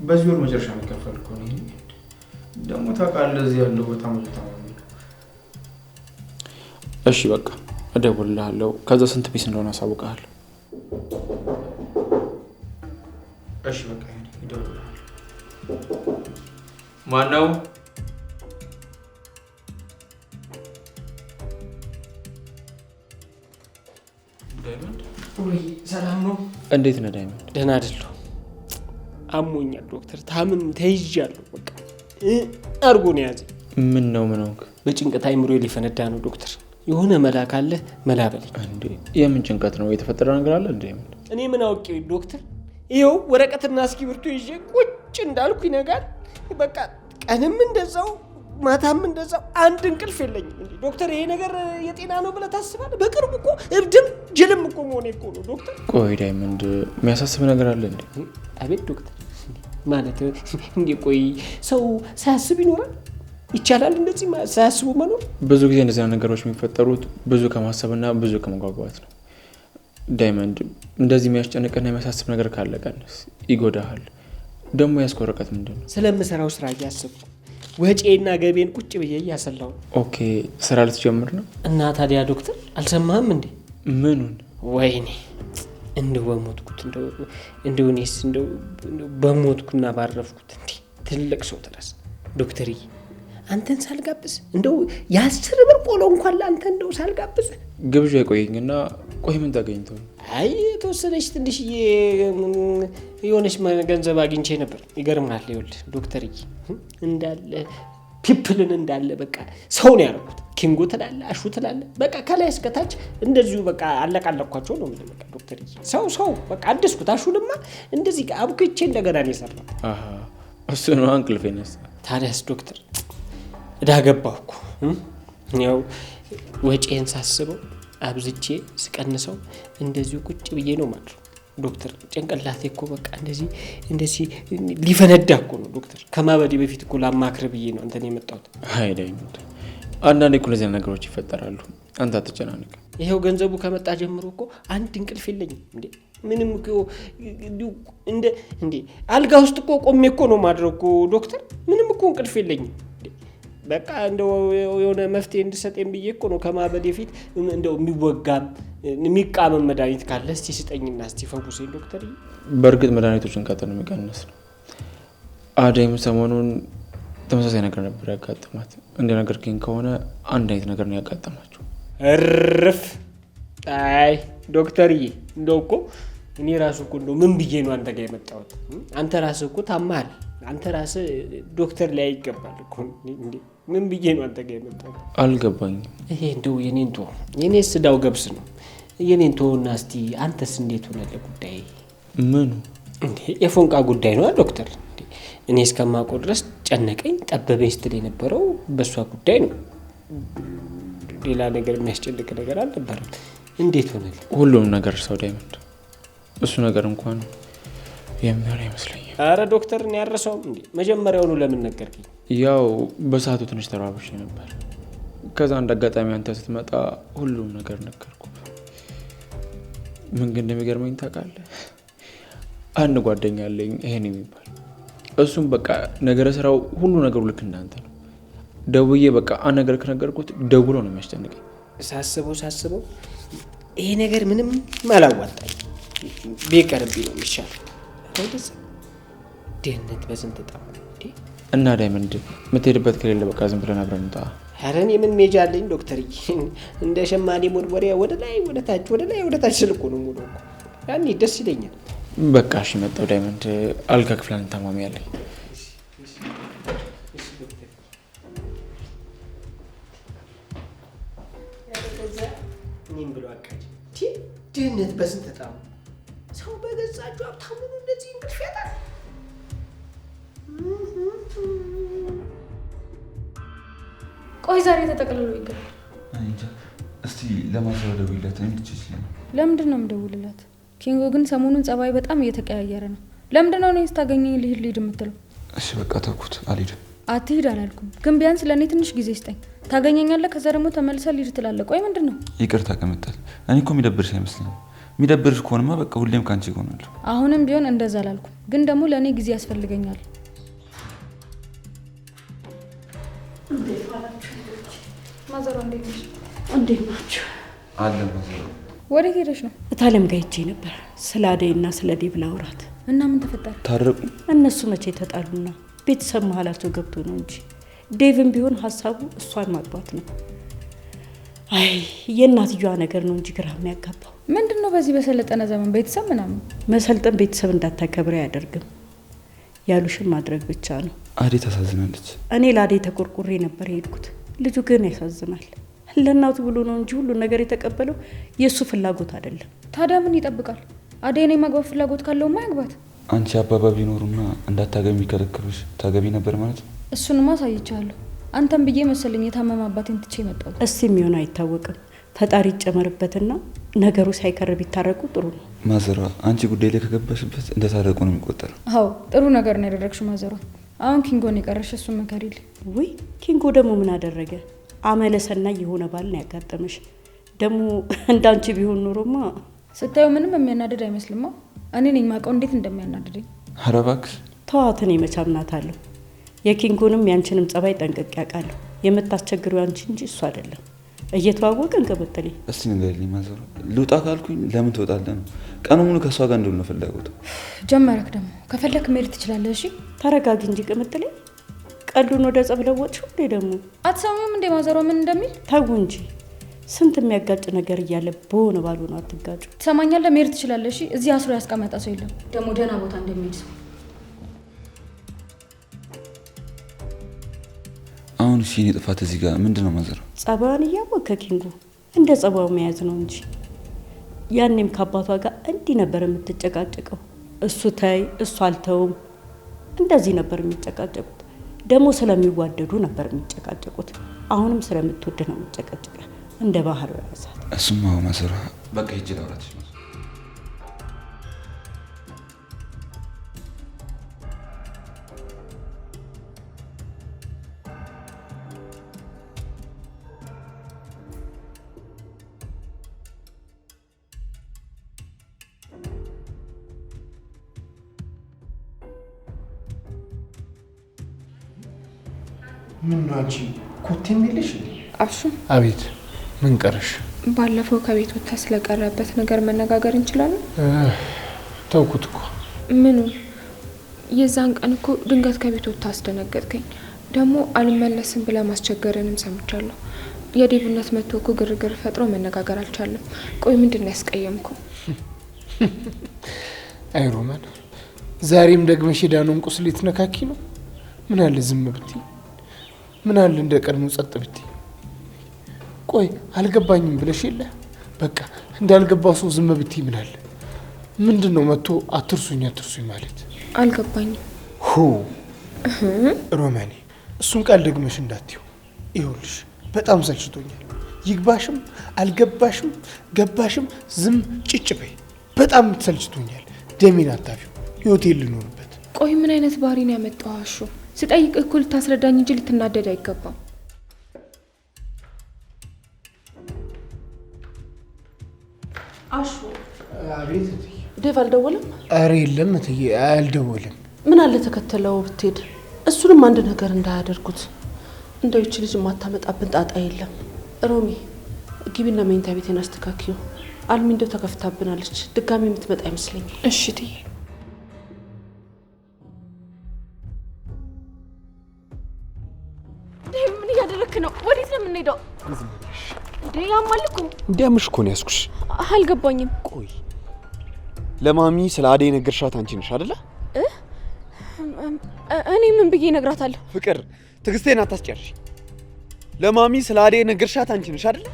በዚህ ወር መጨረሻ የሚከፈል እኮ ነው። ይሄ ደግሞ ታውቃለህ እዚህ ያለው ቦታ ነው። እሺ በቃ እደውልልሃለሁ። ከዛ ስንት ፒስ እንደሆነ አሳውቅሃለሁ። እሺ በቃ ይደውልልሃል። ማነው? ዳይመንድ ወይ ሰላም ነው? እንዴት ነህ ዳይመንድ? ደህና አይደለሁ። አሞኛል ዶክተር። ታምም ተይዣለሁ። በቃ አርጎ ነው ያዘኝ። ምን ነው ምን ሆንክ? በጭንቀት አይምሮ ሊፈነዳ ነው ዶክተር። የሆነ መላ ካለ መላ በለኝ። እንዴ የምን ጭንቀት ነው? የተፈጠረ ነገር አለ እንዴ? እኔ ምን አውቄው ዶክተር። ይኸው ወረቀትና እስክሪብቶ ይዤ ቁጭ እንዳልኩ ይነጋል። በቃ ቀንም እንደዛው ማታም እንደዛው አንድ እንቅልፍ የለኝም። እንዴ ዶክተር ይሄ ነገር የጤና ነው ብለህ ታስባለህ? በቅርቡ እኮ እብድም ጅልም እኮ መሆኔ እኮ ነው ዶክተር። ቆይ ዳይመንድ የሚያሳስብ ነገር አለ እንዴ? አቤት ዶክተር። ማለት እንዴ ቆይ ሰው ሳያስብ ይኖራል? ይቻላል እንደዚህ ሳያስቡ መኖር? ብዙ ጊዜ እንደዚህ ነገሮች የሚፈጠሩት ብዙ ከማሰብና ብዙ ከመጓጓት ነው ዳይመንድ። እንደዚህ የሚያስጨንቅና የሚያሳስብ ነገር ካለ ቀንስ፣ ይጎዳሃል። ደግሞ ያዝከው ወረቀት ምንድን ነው? ስለምሰራው ስራ እያሰብኩ ወጪና ገቤን ቁጭ ብዬ እያሰላሁ። ኦኬ ስራ ልትጀምር ነው? እና ታዲያ ዶክተር አልሰማህም እንዴ? ምኑን? ወይኔ እንደው በሞትኩት እንደው እኔስ እንደው በሞትኩና ባረፍኩት እንዴ ትልቅ ሰው ተረስ ዶክተርዬ አንተን ሳልጋብዝ እንደው የ10 ብር ቆሎ እንኳን ለአንተ እንደው ሳልጋብዝ ግብዣ ይቆየኝና ቆይ ምን ታገኝተው? አይ የተወሰነች ትንሽዬ የሆነች ገንዘብ አግኝቼ ነበር። ይገርምሃል ይኸውልህ ዶክተርዬ እንዳለ ፒፕልን እንዳለ በቃ ሰው ነው ያደረኩት። ኪንጎ ትላለህ፣ አሹ ትላለህ፣ በቃ ከላይ እስከታች እንደዚሁ በቃ አለቃለኳቸው ነው የምልህ። በቃ ዶክተርዬ ሰው በቃ አደስኩት። አሹንማ እንደዚህ አብኩቼ እንደገና ነው የሰራው። አሃ እሱ ነው እንቅልፍ የነሳ። ታዲያስ ዶክተር እዳ ገባሁ እኮ ያው ወጪን ሳስበው አብዝቼ ስቀንሰው እንደዚሁ ቁጭ ብዬ ነው ማለት ዶክተር። ጭንቅላቴ እኮ በቃ እንደዚህ ሊፈነዳ እኮ ነው ዶክተር። ከማበዴ በፊት እኮ ላማክር ብዬ ነው አንተን የመጣሁት። አይ ዳይመንድ አንዳንዴ እኮ እንደዚህ ነገሮች ይፈጠራሉ። አንተ አትጨናነቅ። ይሄው ገንዘቡ ከመጣ ጀምሮ እኮ አንድ እንቅልፍ የለኝም እንዴ ምንም እኮ እንዴ አልጋ ውስጥ እኮ ቆሜ እኮ ነው ማድረግ እኮ ዶክተር። ምንም እኮ እንቅልፍ የለኝም። በቃ እንደው የሆነ መፍትሄ እንድሰጠኝ ብዬ እኮ ነው ከማበዴ ፊት እንደው የሚወጋም የሚቃመም መድኃኒት ካለ እስቲ ስጠኝና እስቲ ፈውሰኝ ዶክተር። በእርግጥ መድኃኒቶችን ቀጥታ የሚቀንስ ነው። አደይም ሰሞኑን ተመሳሳይ ነገር ነበር ያጋጠማት። እንደነገርከኝ ከሆነ አንድ አይነት ነገር ነው ያጋጠማቸው። እርፍ አይ ዶክተርዬ እንደው እኮ እኔ ራሱ እኮ እንደው ምን ብዬ ነው አንተ ጋር የመጣሁት? አንተ ራስህ እኮ ታማሃል። አንተ ራስህ ዶክተር ላይ ይገባል እኮ እንዴ ምን ብዬ ነው አንተ ጋር የመጣሁት? አልገባኝም። ይሄ እንደው የኔስ ዕዳው ገብስ ነው። የኔን ተወውና እስቲ አንተስ እንዴት ሆነልህ ጉዳይ? ምኑ እንዴ የፎንቃ ጉዳይ ነው ዶክተር። እኔ እስከማውቀው ድረስ ጨነቀኝ ጠበበኝ ስትል የነበረው በእሷ ጉዳይ ነው። ሌላ ነገር የሚያስጨንቅ ነገር አልነበረም። እንዴት ሆነልህ? ሁሉም ነገር ሰው ዳይመንድ እሱ ነገር እንኳን የሚሆን አይመስለኝም። አረ ዶክተር እኔ ያረሰውም እንዴ መጀመሪያውኑ ለምን ነገርከኝ? ያው በሰዓቱ ትንሽ ተራብሼ ነበር። ከዛ አንድ አጋጣሚ አንተ ስትመጣ ሁሉም ነገር ነገርኩ። ምን ግን እንደሚገርመኝ ታውቃለህ? አንድ ጓደኛ አለኝ ይሄን የሚባል እሱም በቃ ነገረ ስራው ሁሉ ነገሩ ልክ እንዳንተ ነው። ደውዬ በቃ አንድ ነገር ከነገርኩት ደውሎ ነው የሚያስጨንቀኝ። ሳስበው ይሄ ነገር ምንም አላዋጣኝ ቢቀርብኝ ነው የሚሻለው። አይደስ ደህንነት በስንት ጣም እና ዳይመንድ የምትሄድበት ከሌለ በቃ ዝም ብለን አብረን እንጣ። ኧረ እኔ ምን ሜጃ አለኝ ዶክተር። እንደ ሸማኔ ሞርሞሪያ ወደ ላይ ወደ ታች ስልኩ ነው ሙሉ እኮ ያኔ ደስ ይለኛል። በቃ እሺ መጣሁ ዳይመንድ። አልጋ ክፍለን ታማሚ ያለኝ እኔም ብሎ አቃጅ ድህነት በስንት ጣም ሰው በገዛጁ ሀብታሙ ነው እንደዚህ እንቅልፍ ያጣል። ቆይ ዛሬ ተጠቅልሎ ይገባል። እንጃ እስቲ ለማዘር ደውይላት እንድትችል ነው። ለምንድን ነው የምደውልላት? ኪንጎ ግን ሰሞኑን ጸባይ በጣም እየተቀያየረ ነው። ለምንድን ነው እኔ ስታገኘኝ ልሂድ የምትለው? እሺ በቃ ተውኩት፣ አልሄድም። አትሂድ አላልኩም፣ ግን ቢያንስ ለእኔ ትንሽ ጊዜ ስጠኝ። ታገኘኛለህ፣ ከዛ ደግሞ ተመልሰህ ልሂድ ትላለህ። ቆይ ምንድን ነው? ይቅርታ ከመጣል እኔ እኮ የሚደብርሽ አይመስለኝም። የሚደብርሽ ከሆነማ በቃ ሁሌም ካንቺ እሆናለሁ። አሁንም ቢሆን እንደዛ አላልኩም፣ ግን ደግሞ ለእኔ ጊዜ ያስፈልገኛል። ማዘሯ እንዴት ነሽ? እንዴት ናችሁ? አለን ማዘሯ። ወዴት ሄደሽ ነው? እታለም ጋር ሄጄ ነበር ስለ አደይና ስለ ዴቭ ላውራት። እና ምን ተፈጠረ? ታረቁ? እነሱ መቼ ተጣሉና ቤተሰብ መሀላቸው ገብቶ ነው እንጂ ዴቭም ቢሆን ሀሳቡ እሷን ማግባት ነው። አይ የእናትየዋ ነገር ነው እንጂ ግራ የሚያጋባው። ምንድነው በዚህ በሰለጠነ ዘመን ቤተሰብ ምናምን? መሰልጠን ቤተሰብ እንዳታከብረ አያደርግም። ያሉሽን ማድረግ ብቻ ነው። አደይ ታሳዝናለች። እኔ ለአደይ ተቆርቁሬ ነበር የሄድኩት። ልጁ ግን ያሳዝናል። ለእናቱ ብሎ ነው እንጂ ሁሉ ነገር የተቀበለው የእሱ ፍላጎት አይደለም። ታዲያ ምን ይጠብቃል? አደይን የማግባት ፍላጎት ካለውማ ያግባት። አንቺ አባባ ቢኖሩና እንዳታገቢ የሚከለክሉሽ ታገቢ ነበር ማለት ነው? እሱንማ አሳይቻለሁ። አንተም ብዬ መሰለኝ የታመመ አባቴን ትቼ መጣሁ። እስቲ የሚሆን አይታወቅም። ፈጣሪ ይጨመርበትና ነገሩ ሳይከር ቢታረቁ ጥሩ ነው። ማዘሯ አንቺ ጉዳይ ላይ ከገባሽበት እንደታረቁ ነው የሚቆጠረው። አዎ ጥሩ ነገር ነው ያደረግሽው ማዘሯ። አሁን ኪንጎን የቀረሽ እሱን መከሪልኝ። ወይ ኪንጎ ደግሞ ምን አደረገ? አመለሰናይ የሆነ ባል ነው ያጋጠመሽ። ደግሞ እንዳንቺ ቢሆን ኖሮማ ስታዩ ምንም የሚያናድድ አይመስልማ። እኔ ነኝ ማውቀው እንዴት እንደሚያናድደኝ። ኧረ እባክሽ ተዋትን፣ የመቻምናታለሁ። የኪንጎንም ያንቺንም ጸባይ ጠንቅቄ ያውቃለሁ። የምታስቸግሪው አንቺ እንጂ እሱ አይደለም። እየተዋወቅን ቅምጥሌ። እስቲ ንገሪልኝ ማዘሯ፣ ልውጣ ካልኩኝ ለምን ትወጣለህ ነው? ቀኑ ሙሉ ከሷ ጋር እንደሆነ ፍላጎቱ ጀመረክ። ደግሞ ከፈለክ መሄድ ትችላለህ። እሺ ተረጋጊ እንጂ ቅምጥሌ። ቀልዱን ወደ ጸብ ለወጥሽው እንዴ? ደግሞ አትሰሙም እንዴ ማዘሯ ምን እንደሚል? ተው እንጂ ስንት የሚያጋጭ ነገር እያለ በሆነ ባልሆነ አትጋጩ። ትሰማኛለህ? መሄድ ትችላለህ። እሺ እዚህ አስሮ ያስቀመጠ ሰው የለም። ደግሞ ደህና ቦታ እንደሚሄድ ሰው አሁን እሺ፣ እኔ ጥፋት እዚህ ጋር ምንድነው ማዘሯ? ጸባዋን እያወቅህ ኪንጉ እንደ ጸባው መያዝ ነው እንጂ ያኔም ከአባቷ ጋር እንዲህ ነበር የምትጨቃጨቀው። እሱ ተይ እሱ አልተውም፣ እንደዚህ ነበር የሚጨቃጨቁት። ደግሞ ስለሚዋደዱ ነበር የሚጨቃጨቁት። አሁንም ስለምትወድ ነው የሚጨቃጨቀ እንደ ባህር ያዛት። እሱማ ማዘሯ በቃ ሂጅ ላውራትሽ። ምን ነው አንቺ ኮቴ የሚልሽ? አብሹ። አቤት። ምን ቀረሽ? ባለፈው ከቤት ወጥታ ስለቀረበት ነገር መነጋገር እንችላለን? ተውኩት እኮ። ምኑ? የዛን ቀን እኮ ድንገት ከቤት ወጥታ አስደነገጥከኝ። ደግሞ አልመለስም ብላ ማስቸገርንም ሰምቻለሁ። የዴቭነት መጥቶ እኮ ግርግር ፈጥሮ መነጋገር አልቻለም። ቆይ ምንድን ነው ያስቀየምኩ? አይ ሮማን፣ ዛሬም ደግመሽ ዳኑን ቁስል ልትነካኪ ነው? ምን አለ ዝም ብትይ? ምን አለ እንደ ቀድሞ ጸጥ ብትይ? ቆይ አልገባኝም ብለሽ የለ? በቃ እንዳልገባው ሰው ዝም ብትይ ምን አለ? ምንድነው መጥቶ አትርሱኝ ማለት? አልገባኝም። ሆ ሮማኔ፣ እሱን ቃል ደግመሽ እንዳትዪው። ይኸውልሽ በጣም ሰልችቶኛል። ይግባሽም አልገባሽም ገባሽም ዝም ጭጭ በይ። በጣም ሰልችቶኛል። ደሜን አታፊው። ህይወቴን ልኖርበት። ቆይ ምን አይነት ባህሪ ነው ያመጣው? አሹ ስጠይቅ እኮ ልታስረዳኝ እንጂ ልትናደድ አይገባም። አሹ። አቤት። ዴቭ አልደወለም? ኧረ የለም እትዬ አልደወለም። ምን አለ ተከተለው ብትሄድ፣ እሱንም አንድ ነገር እንዳያደርጉት። እንደው ይቺ ልጅ ማታመጣብን ጣጣ የለም። ሮሚ ግቢና መኝታ ቤቴን አስተካክዩ። አልሚ እንደው ተከፍታብናለች። ድጋሚ የምትመጣ አይመስለኝም። እሺ ትዬ። ዴቭ ምን እያደረክ ነው? ወዴት ነው የምንሄደው? እንዴ ያማልኩ እንዲያምሽ እኮ ነው ያስኩሽ። አልገባኝም። ቆይ ለማሚ ስለ አደይ ነገርሻት አንቺ ነሽ አይደለ? እኔ ምን ብዬ እነግራታለሁ? ፍቅር ትዕግስቴን አታስጨርሽ። ለማሚ ስለ አደይ ነገርሻት አንቺ ነሽ አይደለ?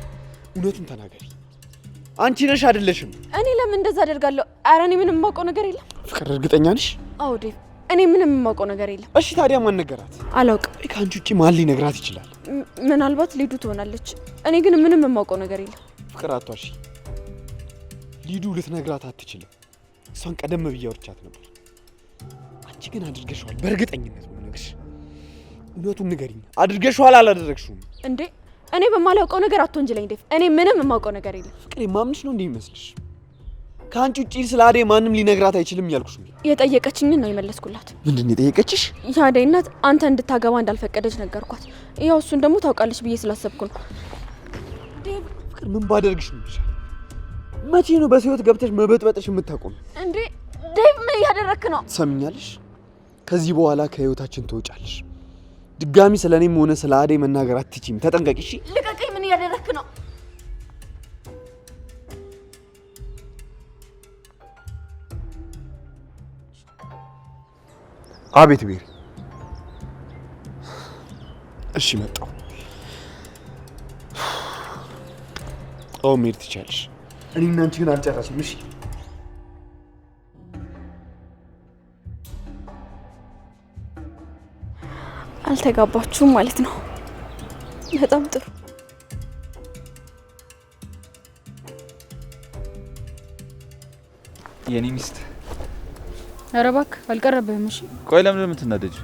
እውነቱን ተናገሪ። አንቺ ነሽ አይደለሽም? እኔ ለምን እንደዛ አደርጋለሁ? ኧረ እኔ ምንም የማውቀው ነገር የለም። ፍቅር እርግጠኛ ነሽ? አዎ ዴቭ፣ እኔ ምንም የማውቀው ነገር የለም። እሺ ታዲያ ማን ነገራት? አላውቅም። ከአንቺ ውጪ ማን ሊነግራት ይችላል? ምናልባት ሊዱ ትሆናለች። እኔ ግን ምንም የማውቀው ነገር የለም። ፍቅር አቷሽ ሊዱ ልትነግራት አትችልም። እሷን ቀደም ብዬ አውርቻት ነበር። አንቺ ግን አድርገሽዋል። በእርግጠኝነት ነው የምነግርሽ። እውነቱን ንገሪኝ። አድርገሽዋል አላደረግሽውም? እንዴ እኔ በማላውቀው ነገር አትወንጅለኝ ዴቭ። እኔ ምንም የማውቀው ነገር የለም። ፍቅሬ ማምንሽ ነው እንዴ ይመስልሽ? ከአንቺ ውጪ ስለ አደይ ማንም ሊነግራት አይችልም እያልኩሽ ነው። የጠየቀችኝን ነው የመለስኩላት። ምንድን ነው የጠየቀችሽ? የአደይ እናት አንተ እንድታገባ እንዳልፈቀደች ነገርኳት። ያው እሱን ደግሞ ታውቃለች ብዬ ስላሰብኩ ነው። ፍቅር ምን ባደርግሽ ነው ይሻል? መቼ ነው በሰው ህይወት ገብተሽ መበጥበጥሽ የምታቆም? እንዴ ዴቭ ምን እያደረክ ነው? ትሰምኛለሽ? ከዚህ በኋላ ከህይወታችን ትወጫለሽ። ድጋሚ ስለኔም ሆነ ስለ አደይ መናገር አትችይም። ተጠንቀቂ እሺ? ልቀቀኝ። ምን እያደረክ ነው? አቤት ቤሪ። እሺ መጣሁ። አዎ መሄድ ትችያለሽ። እኔና አንቺ ግን አልጨረስም። እሺ አልተጋባችሁም ማለት ነው። በጣም ጥሩ። የኔ ሚስት። ኧረ እባክህ አልቀረብህም። እሺ ቆይ ለምን የምትናደጂው?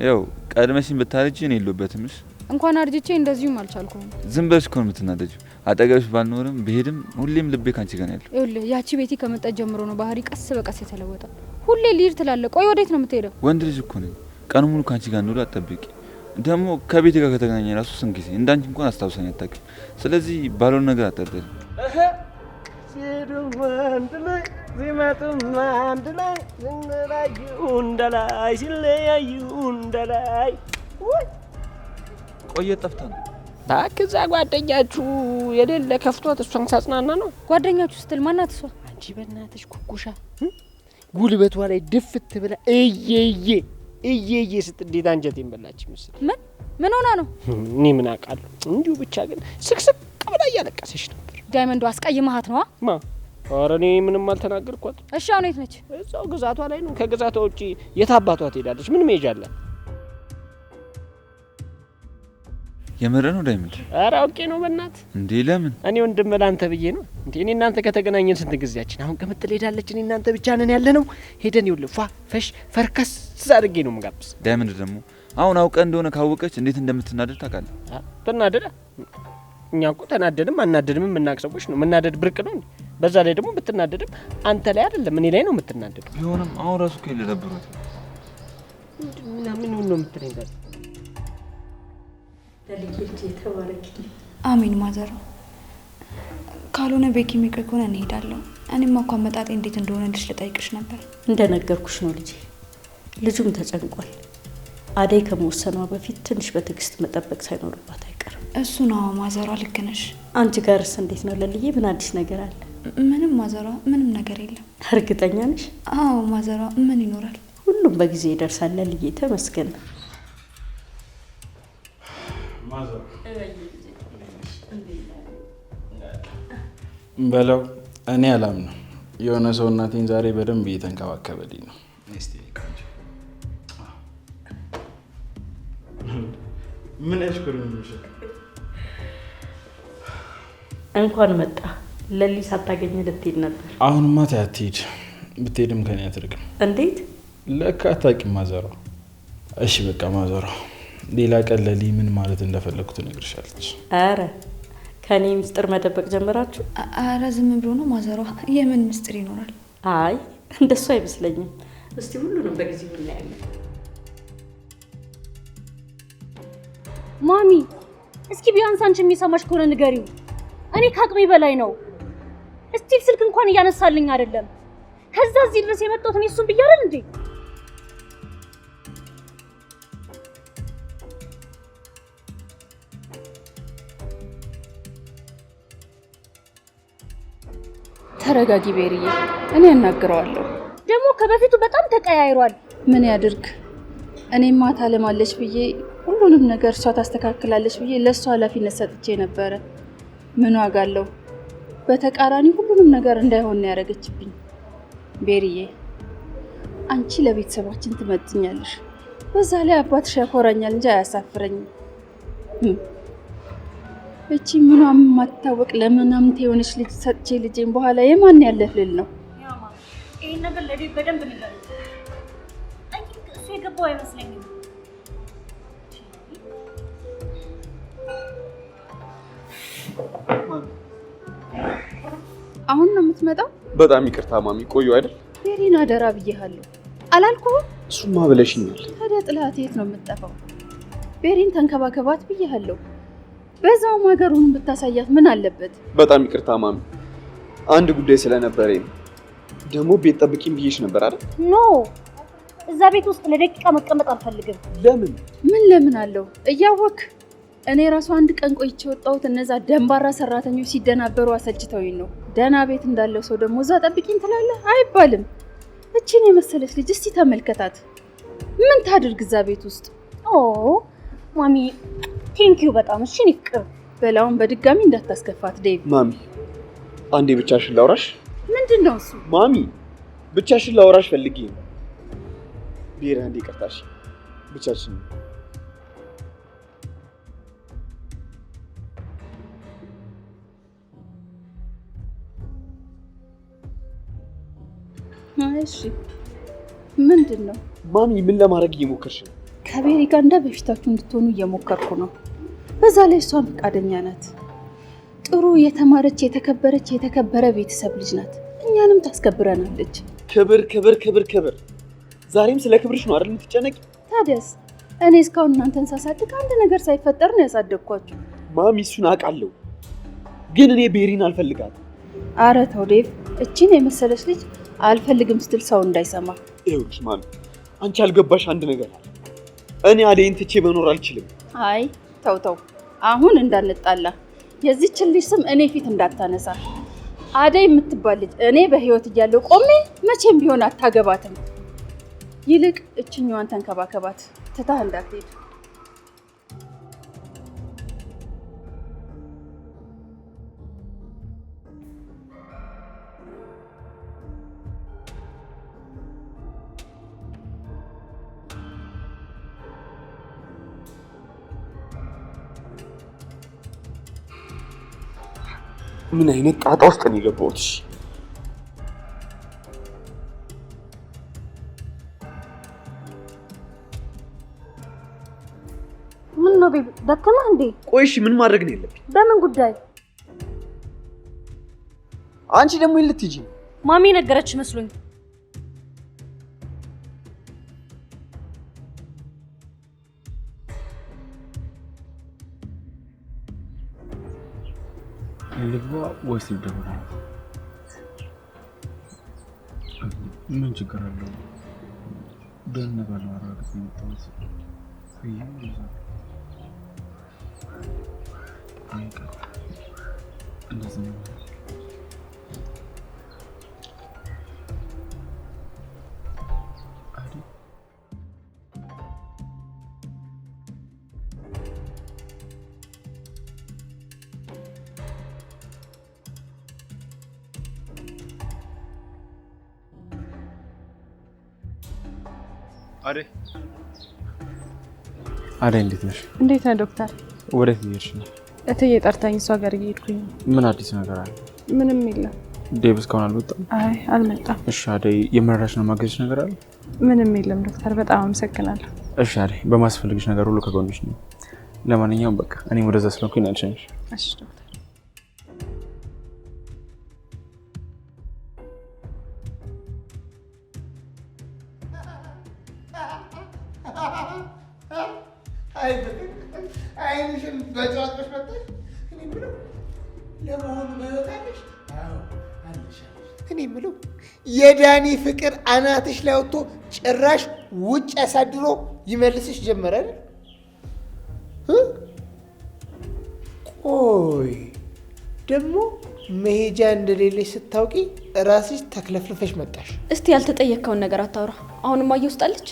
ያው ቀድመሽኝ ብታረጂ እኔ የለሁበትም። እሺ እንኳን አርጅቼ እንደዚሁም አልቻልኩም። ዝም ብለሽ እኮ ነው የምትናደጂው። አጠገብሽ ባልኖርም ብሄድም ሁሌም ልቤ ካንቺ ጋር ነው ያለው። ይኸውልህ ያቺ ቤቲ ከመጣች ጀምሮ ነው ባህሪ ቀስ በቀስ የተለወጠ። ሁሌ ልሂድ ትላለህ። ቆይ ወዴት ነው የምትሄደው? ወንድ ልጅ እኮ ነኝ። ቀኑ ሙሉ ካንቺ ጋር እንውል አትጠብቂ። ደግሞ ከቤት ጋር ከተገናኘ ራሱ ስንት ጊዜ እንዳንቺ እንኳን አስታውሰኝ አታውቅም። ስለዚህ ባልሆነ ነገር አታደርግ። ሲሄዱም አንድ ላይ ሲመጡም አንድ ላይ ሲለያዩ እንደላይ ሲለያዩ እንደላይ። ቆየት ጠፍታ ነው እባክህ። ጓደኛችሁ የሌለ ከፍቷት እሷን ሳጽናና ነው። ጓደኛችሁ ስትል ማናት እሷ? አንቺ በእናትሽ ኩኩሻ ጉልበቷ ላይ ድፍት ብላ እየዬ ስትል እንዴት አንጀቴን በላች ምስል። ምን ሆና ነው? እኔ ምን አውቃለሁ። እንዲሁ ብቻ ግን ስቅስቅ ብላ እያለቀሰች ነበር። ዳይመንዱ አስቀይመሃት ነዋ? ማ ኧረ እኔ ምንም አልተናገርኳት። እሺ አሁን የት ነች? እዛው ግዛቷ ላይ ነው። ከግዛቷ ውጪ የት አባቷ ትሄዳለች? ምን መሄጃ አለ? የምር ነው ዳይመንድ? ኧረ አውቄ ነው በእናት እንዴ። ለምን? እኔ ወንድም ላንተ ብዬ ነው እንዴ። እኔ እናንተ ከተገናኘን ስንት ጊዜያችን? አሁን ከምትል ሄዳለች። እኔ እናንተ ብቻ ነን ያለ ነው። ሄደን ይኸውልህ ፏ ፈሽ ፈርከስ አድርጌ ነው የምጋብዝ። ዳይመንድ ደግሞ አሁን አውቀ እንደሆነ ካወቀች እንዴት እንደምትናደድ ታውቃለህ? ትናደዳ? እኛ እኮ ተናደድም አናደድም የምናውቅ ሰዎች ነው። መናደድ ብርቅ ነው እንዴ? በዛ ላይ ደግሞ ብትናደድም አንተ ላይ አይደለም እኔ ላይ ነው የምትናደደው። ቢሆንም አሁን ራሱ እኮ ይለደብሩት ምን ነው የምትለኝ? ጋር ለልጅ ተባረክ። አሚን ማዘር። ካልሆነ ቤኪ የሚቀር ከሆነ እንሄዳለሁ። እኔማ እኮ አመጣጤ እንዴት እንደሆነ ልጠይቅሽ ነበር። እንደነገርኩሽ ነው ልጄ። ልጁም ተጨንቋል። አደይ ከመወሰኗ በፊት ትንሽ በትዕግስት መጠበቅ ሳይኖርባት አይቀርም። እሱ ነው ማዘሯ፣ ልክ ነሽ። አንቺ ጋርስ እንዴት ነው ለልዬ? ምን አዲስ ነገር አለ? ምንም ማዘሯ፣ ምንም ነገር የለም። እርግጠኛ ነሽ? አዎ ማዘሯ፣ ምን ይኖራል? ሁሉም በጊዜ ይደርሳል ለልዬ። ተመስገን። በለው እኔ አላምነው። የሆነ ሰው እናቴን ዛሬ በደንብ እየተንከባከበልኝ ነው። ምን ያሽኩርኝ? እንኳን መጣ። ለሊ ሳታገኝ ልትሄድ ነበር። አሁንማ ተይ አትሄድ። ብትሄድም ከኔ አትርቅም። እንዴት? ለካ አታውቂም ማዘሯ። እሺ በቃ ማዘሯ፣ ሌላ ቀን ለሊ ምን ማለት እንደፈለኩ ትነግርሻለች። አረ ከኔ ምስጢር መደበቅ ጀመራችሁ? አረ ዝም ብሎ ነው ማዘሯ። የምን ምስጢር ይኖራል? አይ እንደሱ አይመስለኝም። እስቲ ሁሉንም በጊዜው እናያለን። ማሚ እስኪ ቢያንስ አንቺ የሚሰማሽ ከሆነ ንገሪው። እኔ ከአቅሜ በላይ ነው። እስቲል ስልክ እንኳን እያነሳልኝ አይደለም። ከዛ እዚህ ድረስ የመጣሁት እኔ እሱን ብዬ አይደል እንዴ? ተረጋጊ ቤሪዬ፣ እኔ እናገረዋለሁ። ደግሞ ከበፊቱ በጣም ተቀያይሯል። ምን ያድርግ? እኔ ማታ ለማለች ብዬ ሁሉንም ነገር እሷ ታስተካክላለች ብዬ ለእሷ ኃላፊነት ሰጥቼ ነበረ። ምን ዋጋ አለው? በተቃራኒ ሁሉንም ነገር እንዳይሆን ያደረገችብኝ። ቤሪዬ፣ አንቺ ለቤተሰባችን ትመጥኛለሽ። በዛ ላይ አባትሽ ያኮራኛል እንጂ አያሳፍረኝም። እቺ ምኗም የማትታወቅ ለምናምንት የሆነች ልጅ ሰጥቼ ልጄን በኋላ የማን ያለፍልል ነው? ያማ ይሄን ነገር ለዴቭ በደንብ ንገር። አይ ቲንክ እሱ የገባው አይመስለኝም። አሁን ነው የምትመጣው? በጣም ይቅርታ ማሚ፣ ቆዩ አይደል? ቤሪን አደራ ብዬሃለሁ አላልኩህም? እሱማ ብለሽኛል። ታዲያ ጥላት የት ነው የምትጠፋው? ቤሪን ተንከባከባት ብዬሃለሁ። በዛውም ሀገሩን ብታሳያት ምን አለበት? በጣም ይቅርታ ማሚ፣ አንድ ጉዳይ ስለነበረኝ ደግሞ ቤት ጠብቂኝ ብዬሽ ነበር አይደል? ኖ እዛ ቤት ውስጥ ለደቂቃ መቀመጥ አልፈልግም። ለምን? ምን ለምን አለው? እያወክ እኔ ራሱ አንድ ቀን ቆይቼ ወጣሁት። እነዛ ደንባራ ሰራተኞች ሲደናበሩ አሰልችተውኝ ነው። ደህና ቤት እንዳለው ሰው ደግሞ እዛ ጠብቂኝ ትላለህ አይባልም። እቺን የመሰለች ልጅ እስቲ ተመልከታት። ምን ታድርግ እዛ ቤት ውስጥ? ኦ ማሚ ቴንኪዩ በጣም እሺ። ንቅር በላውን በድጋሚ እንዳታስከፋት ዴቭ። ማሚ አንዴ ብቻሽን ላውራሽ። ምንድን ነው እሱ? ማሚ ብቻሽን ላውራሽ ፈልጌ ነው። ቤሪ አንዴ ይቅርታሽ፣ ብቻሽን እሺ ምንድን ነው? ማሚ ምን ለማድረግ እየሞከርሽ ነው? ከቤሪ ጋር እንደ በፊታችሁ እንድትሆኑ እየሞከርኩ ነው። በዛ ላይ እሷ ፈቃደኛ ናት። ጥሩ የተማረች የተከበረች የተከበረ ቤተሰብ ልጅ ናት። እኛንም ታስከብረናለች። ክብር ክብር ክብር ክብር። ዛሬም ስለ ክብርሽ ነው አይደል የምትጨነቂ? ታዲያስ እኔ እስካሁን እናንተን ሳሳድግ አንድ ነገር ሳይፈጠር ነው ያሳደግኳችሁ። ማሚ እሱን አውቃለሁ፣ ግን እኔ ቤሪን አልፈልጋትም። አረ ተው ዴቭ፣ እቺን የመሰለች ልጅ አልፈልግም ስትል ሰው እንዳይሰማ። ይኸውልሽ ማሚ፣ አንቺ ያልገባሽ አንድ ነገር አለ። እኔ አደይን ትቼ መኖር አልችልም። አይ ተው ተው፣ አሁን እንዳንጣላ የዚችን ልጅ ስም እኔ ፊት እንዳታነሳ። አደይ የምትባል ልጅ እኔ በህይወት እያለሁ ቆሜ መቼም ቢሆን አታገባትም። ይልቅ እችኛዋን ተንከባከባት፣ ትታህ እንዳትሄድ። ምን አይነት ጣጣ ውስጥ ነው የገባሁት? ምን ነው ቤቢ ደከመህ እንዴ? ቆይ እሺ ምን ማድረግ ነው ያለብኝ? በምን ጉዳይ? አንቺ ደግሞ ልትይጂ? ማሚ ነገረች መስሎኝ። ልግባ ወይስ ይደውላል? ምን ችግር አለው? ደህና ባለማረጋገጥ ነው የመጣሁት። እንደዚህ ነው። አደይ እንዴት ነሽ? እንዴት ነህ ዶክተር? ወዴት እየሄድሽ ነው? እትዬ ጠርታኝ እሷ ጋር እየሄድኩኝ ነው። ምን አዲስ ነገር አለ? ምንም የለም። ዴቭ እስካሁን አልመጣም? አይ አልመጣም። እሺ አደይ፣ የመረዳሽ ነው ማገዝሽ ነገር አለ? ምንም የለም ዶክተር፣ በጣም አመሰግናለሁ። እሺ አደይ፣ በማስፈልግሽ ነገር ሁሉ ከጎንሽ ነው። ለማንኛውም በቃ እኔም ወደዛ ስለሆንኩኝ አልሸኝሽ። እሺ ዶክተር። አይንሽን በጨዋታሽ መጣሽ። እኔ የምለው ለመሆኑ በህይወት አለሽ? አዎ አለሽ። እኔ የምለው የዳኒ ፍቅር አናትሽ ላይ ወጥቶ ጭራሽ ውጭ አሳድሮ ይመልስሽ ጀመረ አይደል? ቆይ ደግሞ መሄጃ እንደሌለሽ ስታውቂ ራስሽ ተክለፍልፈሽ መጣሽ። እስቲ ያልተጠየቅከውን ነገር አታውራ። አሁንም አየህ ውስጥ አለች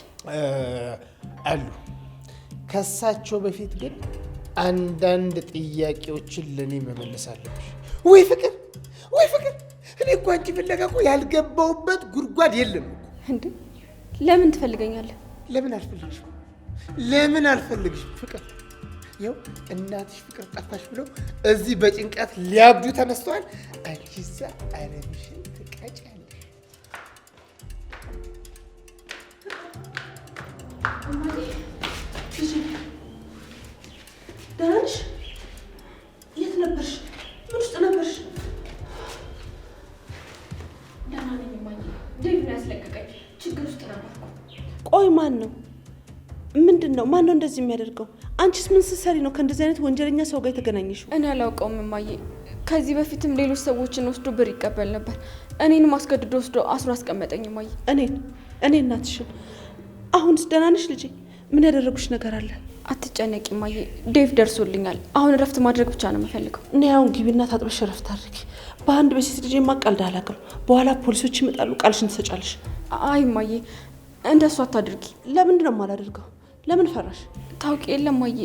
አሉ። ከሳቸው በፊት ግን አንዳንድ ጥያቄዎችን ለኔ መመለስ አለብሽ። ወይ ፍቅር ወይ ፍቅር! እኔ እኮ አንቺ ፍለጋ እኮ ያልገባውበት ጉድጓድ የለም። እንዴ ለምን ትፈልገኛለህ? ለምን አልፈልግሽም? ለምን አልፈልግሽም? ፍቅር ይኸው እናትሽ ፍቅር ጠፋሽ ብለው እዚህ በጭንቀት ሊያብዱ ተነስተዋል። አንቺ እዛ አለምሽን ትቀጫለሽ። ደህና ነሽ? የት ነበርሽ? ምን ውስጥ ነበርሽ? ደህና ነኝ እማዬ። ዴቭ ነው ያስለቀቀኝ። ችግር ውስጥ ነበርኩ። ቆይ ማን ነው? ምንድን ነው? ማን ነው እንደዚህ የሚያደርገው? አንቺስ ምን ስትሰሪ ነው ከእንደዚህ አይነት ወንጀለኛ ሰው ጋር የተገናኘሽው? እኔ አላውቀውም እማዬ። ከዚህ በፊትም ሌሎች ሰዎችን ወስዶ ብር ይቀበል ነበር። እኔንም አስገድዶ ወስዶ አስሮ አስቀመጠኝ እማዬ። እኔ እናትሽን። አሁንስ ደህና ነሽ ልጄ? ምን ያደረጉሽ ነገር አለ? አትጨነቂ እማዬ፣ ዴቭ ደርሶልኛል። አሁን እረፍት ማድረግ ብቻ ነው የምፈልገው። እኔ አሁን ግቢና ታጥበሽ እረፍት አድርጊ። በአንድ በሴት ልጅ የማቃልድ አላውቅም። በኋላ ፖሊሶች ይመጣሉ፣ ቃልሽን ትሰጫለሽ። አይ እማዬ፣ እንደሱ አታድርጊ። ለምንድን ነው የማላደርገው? ለምን ፈራሽ? ታውቂ የለ እማዬ፣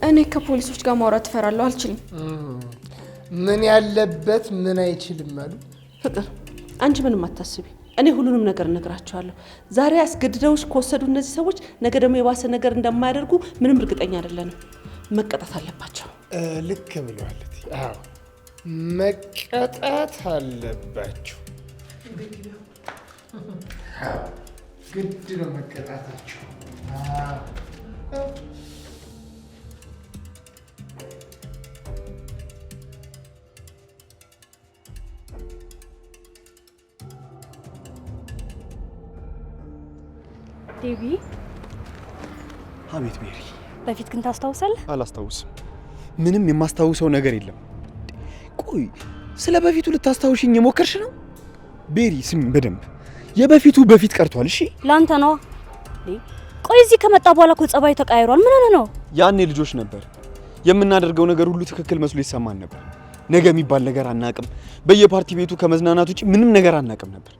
እኔ ከፖሊሶች ጋር ማውራት እፈራለሁ፣ አልችልም። ምን ያለበት ምን አይችልም አሉ። ፍቅር አንቺ ምንም አታስቢ፣ እኔ ሁሉንም ነገር እነግራቸዋለሁ። ዛሬ አስገድደውሽ ከወሰዱ እነዚህ ሰዎች ነገ ደግሞ የባሰ ነገር እንደማያደርጉ ምንም እርግጠኛ አይደለንም። መቀጣት አለባቸው። ልክ ብለዋለት። አዎ መቀጣት አለባቸው። ግድ ነው መቀጣታቸው። ዴቪ አቤት ቤሪ። በፊት ግን ታስታውሳለህ? አላስታውስም። ምንም የማስታውሰው ነገር የለም። ቆይ ስለ በፊቱ ልታስታውሽኝ የሞከርሽ ነው? ቤሪ ስሚ በደንብ የበፊቱ በፊት ቀርቷል። እሺ ላንተ ነው። ቆይ እዚህ ከመጣ በኋላ እኮ ጸባይ ተቀያይሯል። ምን ሆነ ነው? ያኔ ልጆች ነበር። የምናደርገው ነገር ሁሉ ትክክል መስሎ ይሰማን ነበር። ነገ የሚባል ነገር አናቅም። በየፓርቲ ቤቱ ከመዝናናት ውጪ ምንም ነገር አናቅም ነበር።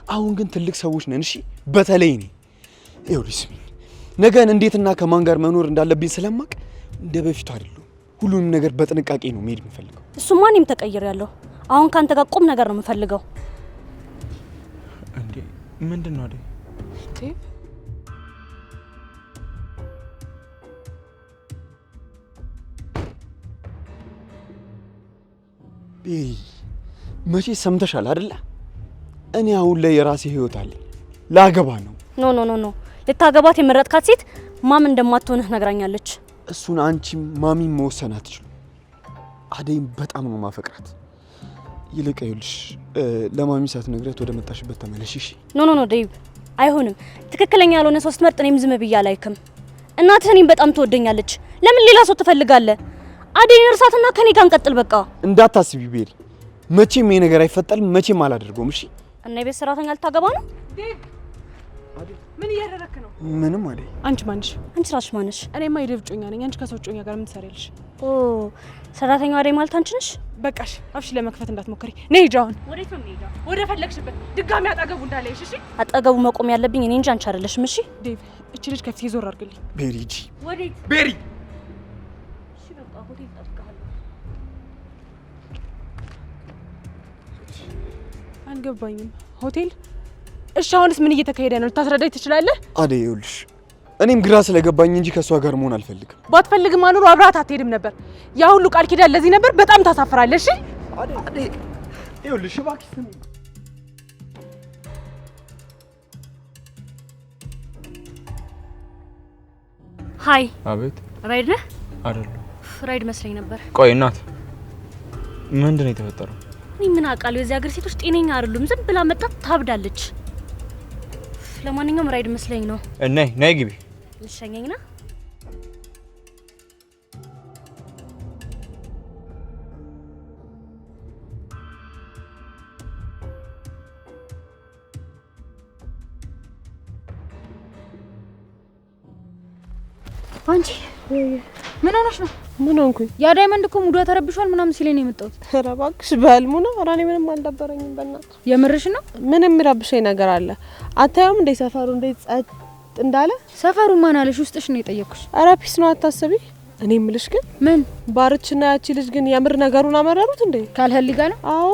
አሁን ግን ትልቅ ሰዎች ነን። እሺ በተለይ እኔ ይኸውልሽ ስሚ፣ ነገን እንዴትና ከማን ጋር መኖር እንዳለብኝ ስለማቅ እንደ በፊቱ አይደለም። ሁሉንም ነገር በጥንቃቄ ነው መሄድ የምፈልገው። እሱማ እኔም ተቀይሬያለሁ። አሁን ካንተ ጋር ቁም ነገር ነው የምፈልገው። እንዴ ምንድነው አይደል? ቤሪ መቼ ሰምተሻል አይደለ? እኔ አሁን ላይ የራሴ ህይወት አለኝ። ላገባ ነው። ኖ ኖ ኖ ኖ ልታገባት የመረጥካት ሴት ማም እንደማትሆንህ ነግራኛለች። እሱን አንቺም ማሚም መወሰን አትችሉም። አደይም በጣም ነው ማፈቅራት። ይልቅ ይኸውልሽ ለማሚ ሳትነግሪያት ወደ መጣሽበት ተመለሽ። እሺ? ኖ ኖ ኖ ዴቭ አይሆንም። ትክክለኛ ያልሆነ ሰው ስትመርጥ እኔም ዝም ብዬ አላይክም። እናትህ እኔም በጣም ትወደኛለች። ለምን ሌላ ሰው ትፈልጋለህ? አደይን እርሳትና ከኔ ጋር እንቀጥል በቃ። እንዳታስቢ ቤሪ፣ መቼም ይሄ ነገር አይፈጠርም። መቼም አላደርገውም። እሺ? እና የቤት ሰራተኛ ልታገባ ነው? ምን እያደረክ ነው? ምንም አደይ። አንቺ ማንሽ? አንቺ ራስሽ ማንሽ? እኔማ የዴቭ ጮኛ ነኝ። አንቺ ከሰው ጮኛ ጋር ምን ትሰሪያለሽ? ኦ ሰራተኛዋ አደይ ማለት አንቺ ነሽ? በቃሽ፣ አፍሽ ለመክፈት እንዳትሞክሪ። ነይ ሂጂ አሁን። ወዴት ነው የምሄደው? ወደ ፈለግሽበት። ድጋሚ አጠገቡ እንዳለሽ። እሺ? አጠገቡ መቆም ያለብኝ እኔ እንጂ አንቺ አይደለሽም። እሺ? ዴቭ እቺ ልጅ ከፊት ዞር አድርግልኝ። ቤሪ ሂጂ። ወዴት? ቤሪ እሺ በቃ ሆቴል ጠብቀሃለሁ። አልገባኝም። ሆቴል? እሺ አሁንስ ምን እየተካሄደ ነው? ልታስረዳኝ ትችላለህ? አደይ ይኸውልሽ እኔም ግራ ስለገባኝ እንጂ ከሷ ጋር መሆን አልፈልግም። ባትፈልግም አኑሮ አብራት አትሄድም ነበር። ያ ሁሉ ቃል ኪዳን ለዚህ ነበር? በጣም ታሳፍራለሽ። እሺ አደይ ይኸውልሽ እባክሽ ስሚ። ሃይ። አቤት። ራይድ ነህ? አይደለም። ራይድ መስለኝ ነበር። ቆይ እናት ምንድነው የተፈጠረው? እኔ ምን አውቃለሁ? የዚህ ሀገር ሴቶች ጤነኛ አይደሉም። ዝም ብላ መጣ ታብዳለች። ለማንኛውም ራይድ መስለኝ ነው። ነይ ግቢ። ልሸኘኝ ነው? አንቺ ምን ሆነሽ ነው? ምን ሆንኩኝ? ያ ዳይመንድ እኮ ሙዷ ተረብሿል ምናምን ሲለኝ ነው የመጣሁት። ኧረ እባክሽ በህልሙ ነው። ኧረ እኔ ምንም አልደበረኝም። በእናትሽ የምርሽ ነው? ምንም የሚረብሸኝ ነገር አለ? አታየውም እንደ ሰፈሩ እንዴት ጸጥ እንዳለ? ሰፈሩ ማን አለሽ? ውስጥሽ ነው የጠየኩሽ። ኧረ ፒስ ነው አታስቢ። እኔ የምልሽ ግን ምን ባርችና ያቺ ልጅ ግን የምር ነገሩን አመረሩት እንዴ? ካልህሊ ጋር ነው? አዎ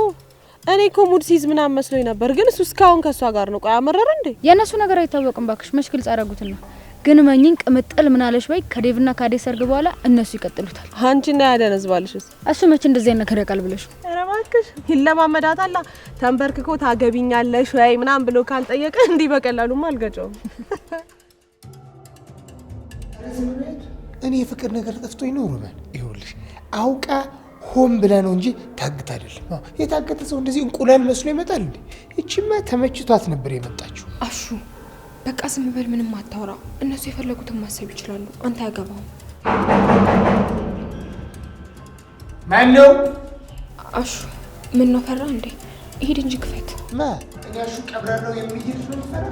እኔ እኮ ሙድ ሲዝ ምናምን መስሎኝ ነበር፣ ግን እሱ እስካሁን ከሷ ጋር ነው። ቆይ አመረረ እንዴ? የእነሱ ነገር አይታወቅም ባክሽ። መች ግልጽ አደረጉትና ግን መኝን ቅምጥል ምን አለሽ በይ። ከዴቭና ከአዴ ሰርግ በኋላ እነሱ ይቀጥሉታል። አንቺና ያደነዝባልሽስ? እሱ መች እንደዚህ አይነት ነገር ያውቃል ብለሽ? ኧረ እባክሽ ይለማመዳታል። ተንበርክኮ ታገቢኛለሽ ወይ ምናምን ብሎ ካልጠየቀ እንዲህ በቀላሉማ አልገጨውም። እኔ የፍቅር ነገር ጠፍቶኝ ነው ሩበን። ይኸውልሽ አውቃ ሆን ብላ ነው እንጂ ታግታ አይደለም። የታገተ ሰው እንደዚህ እንቁላል መስሎ ይመጣል እንዴ? እቺማ ተመችቷት ነበር የመጣችው። አሹ በቃ ዝም በል፣ ምንም አታውራ። እነሱ የፈለጉትን ማሰብ ይችላሉ፣ አንተ አያገባም። ማን ነው? አሹ ምን ነው ፈራ እንዴ? ሂድ እንጂ ክፈት። እኔ አሹ ቀብራራው የሚል ነው ፈራ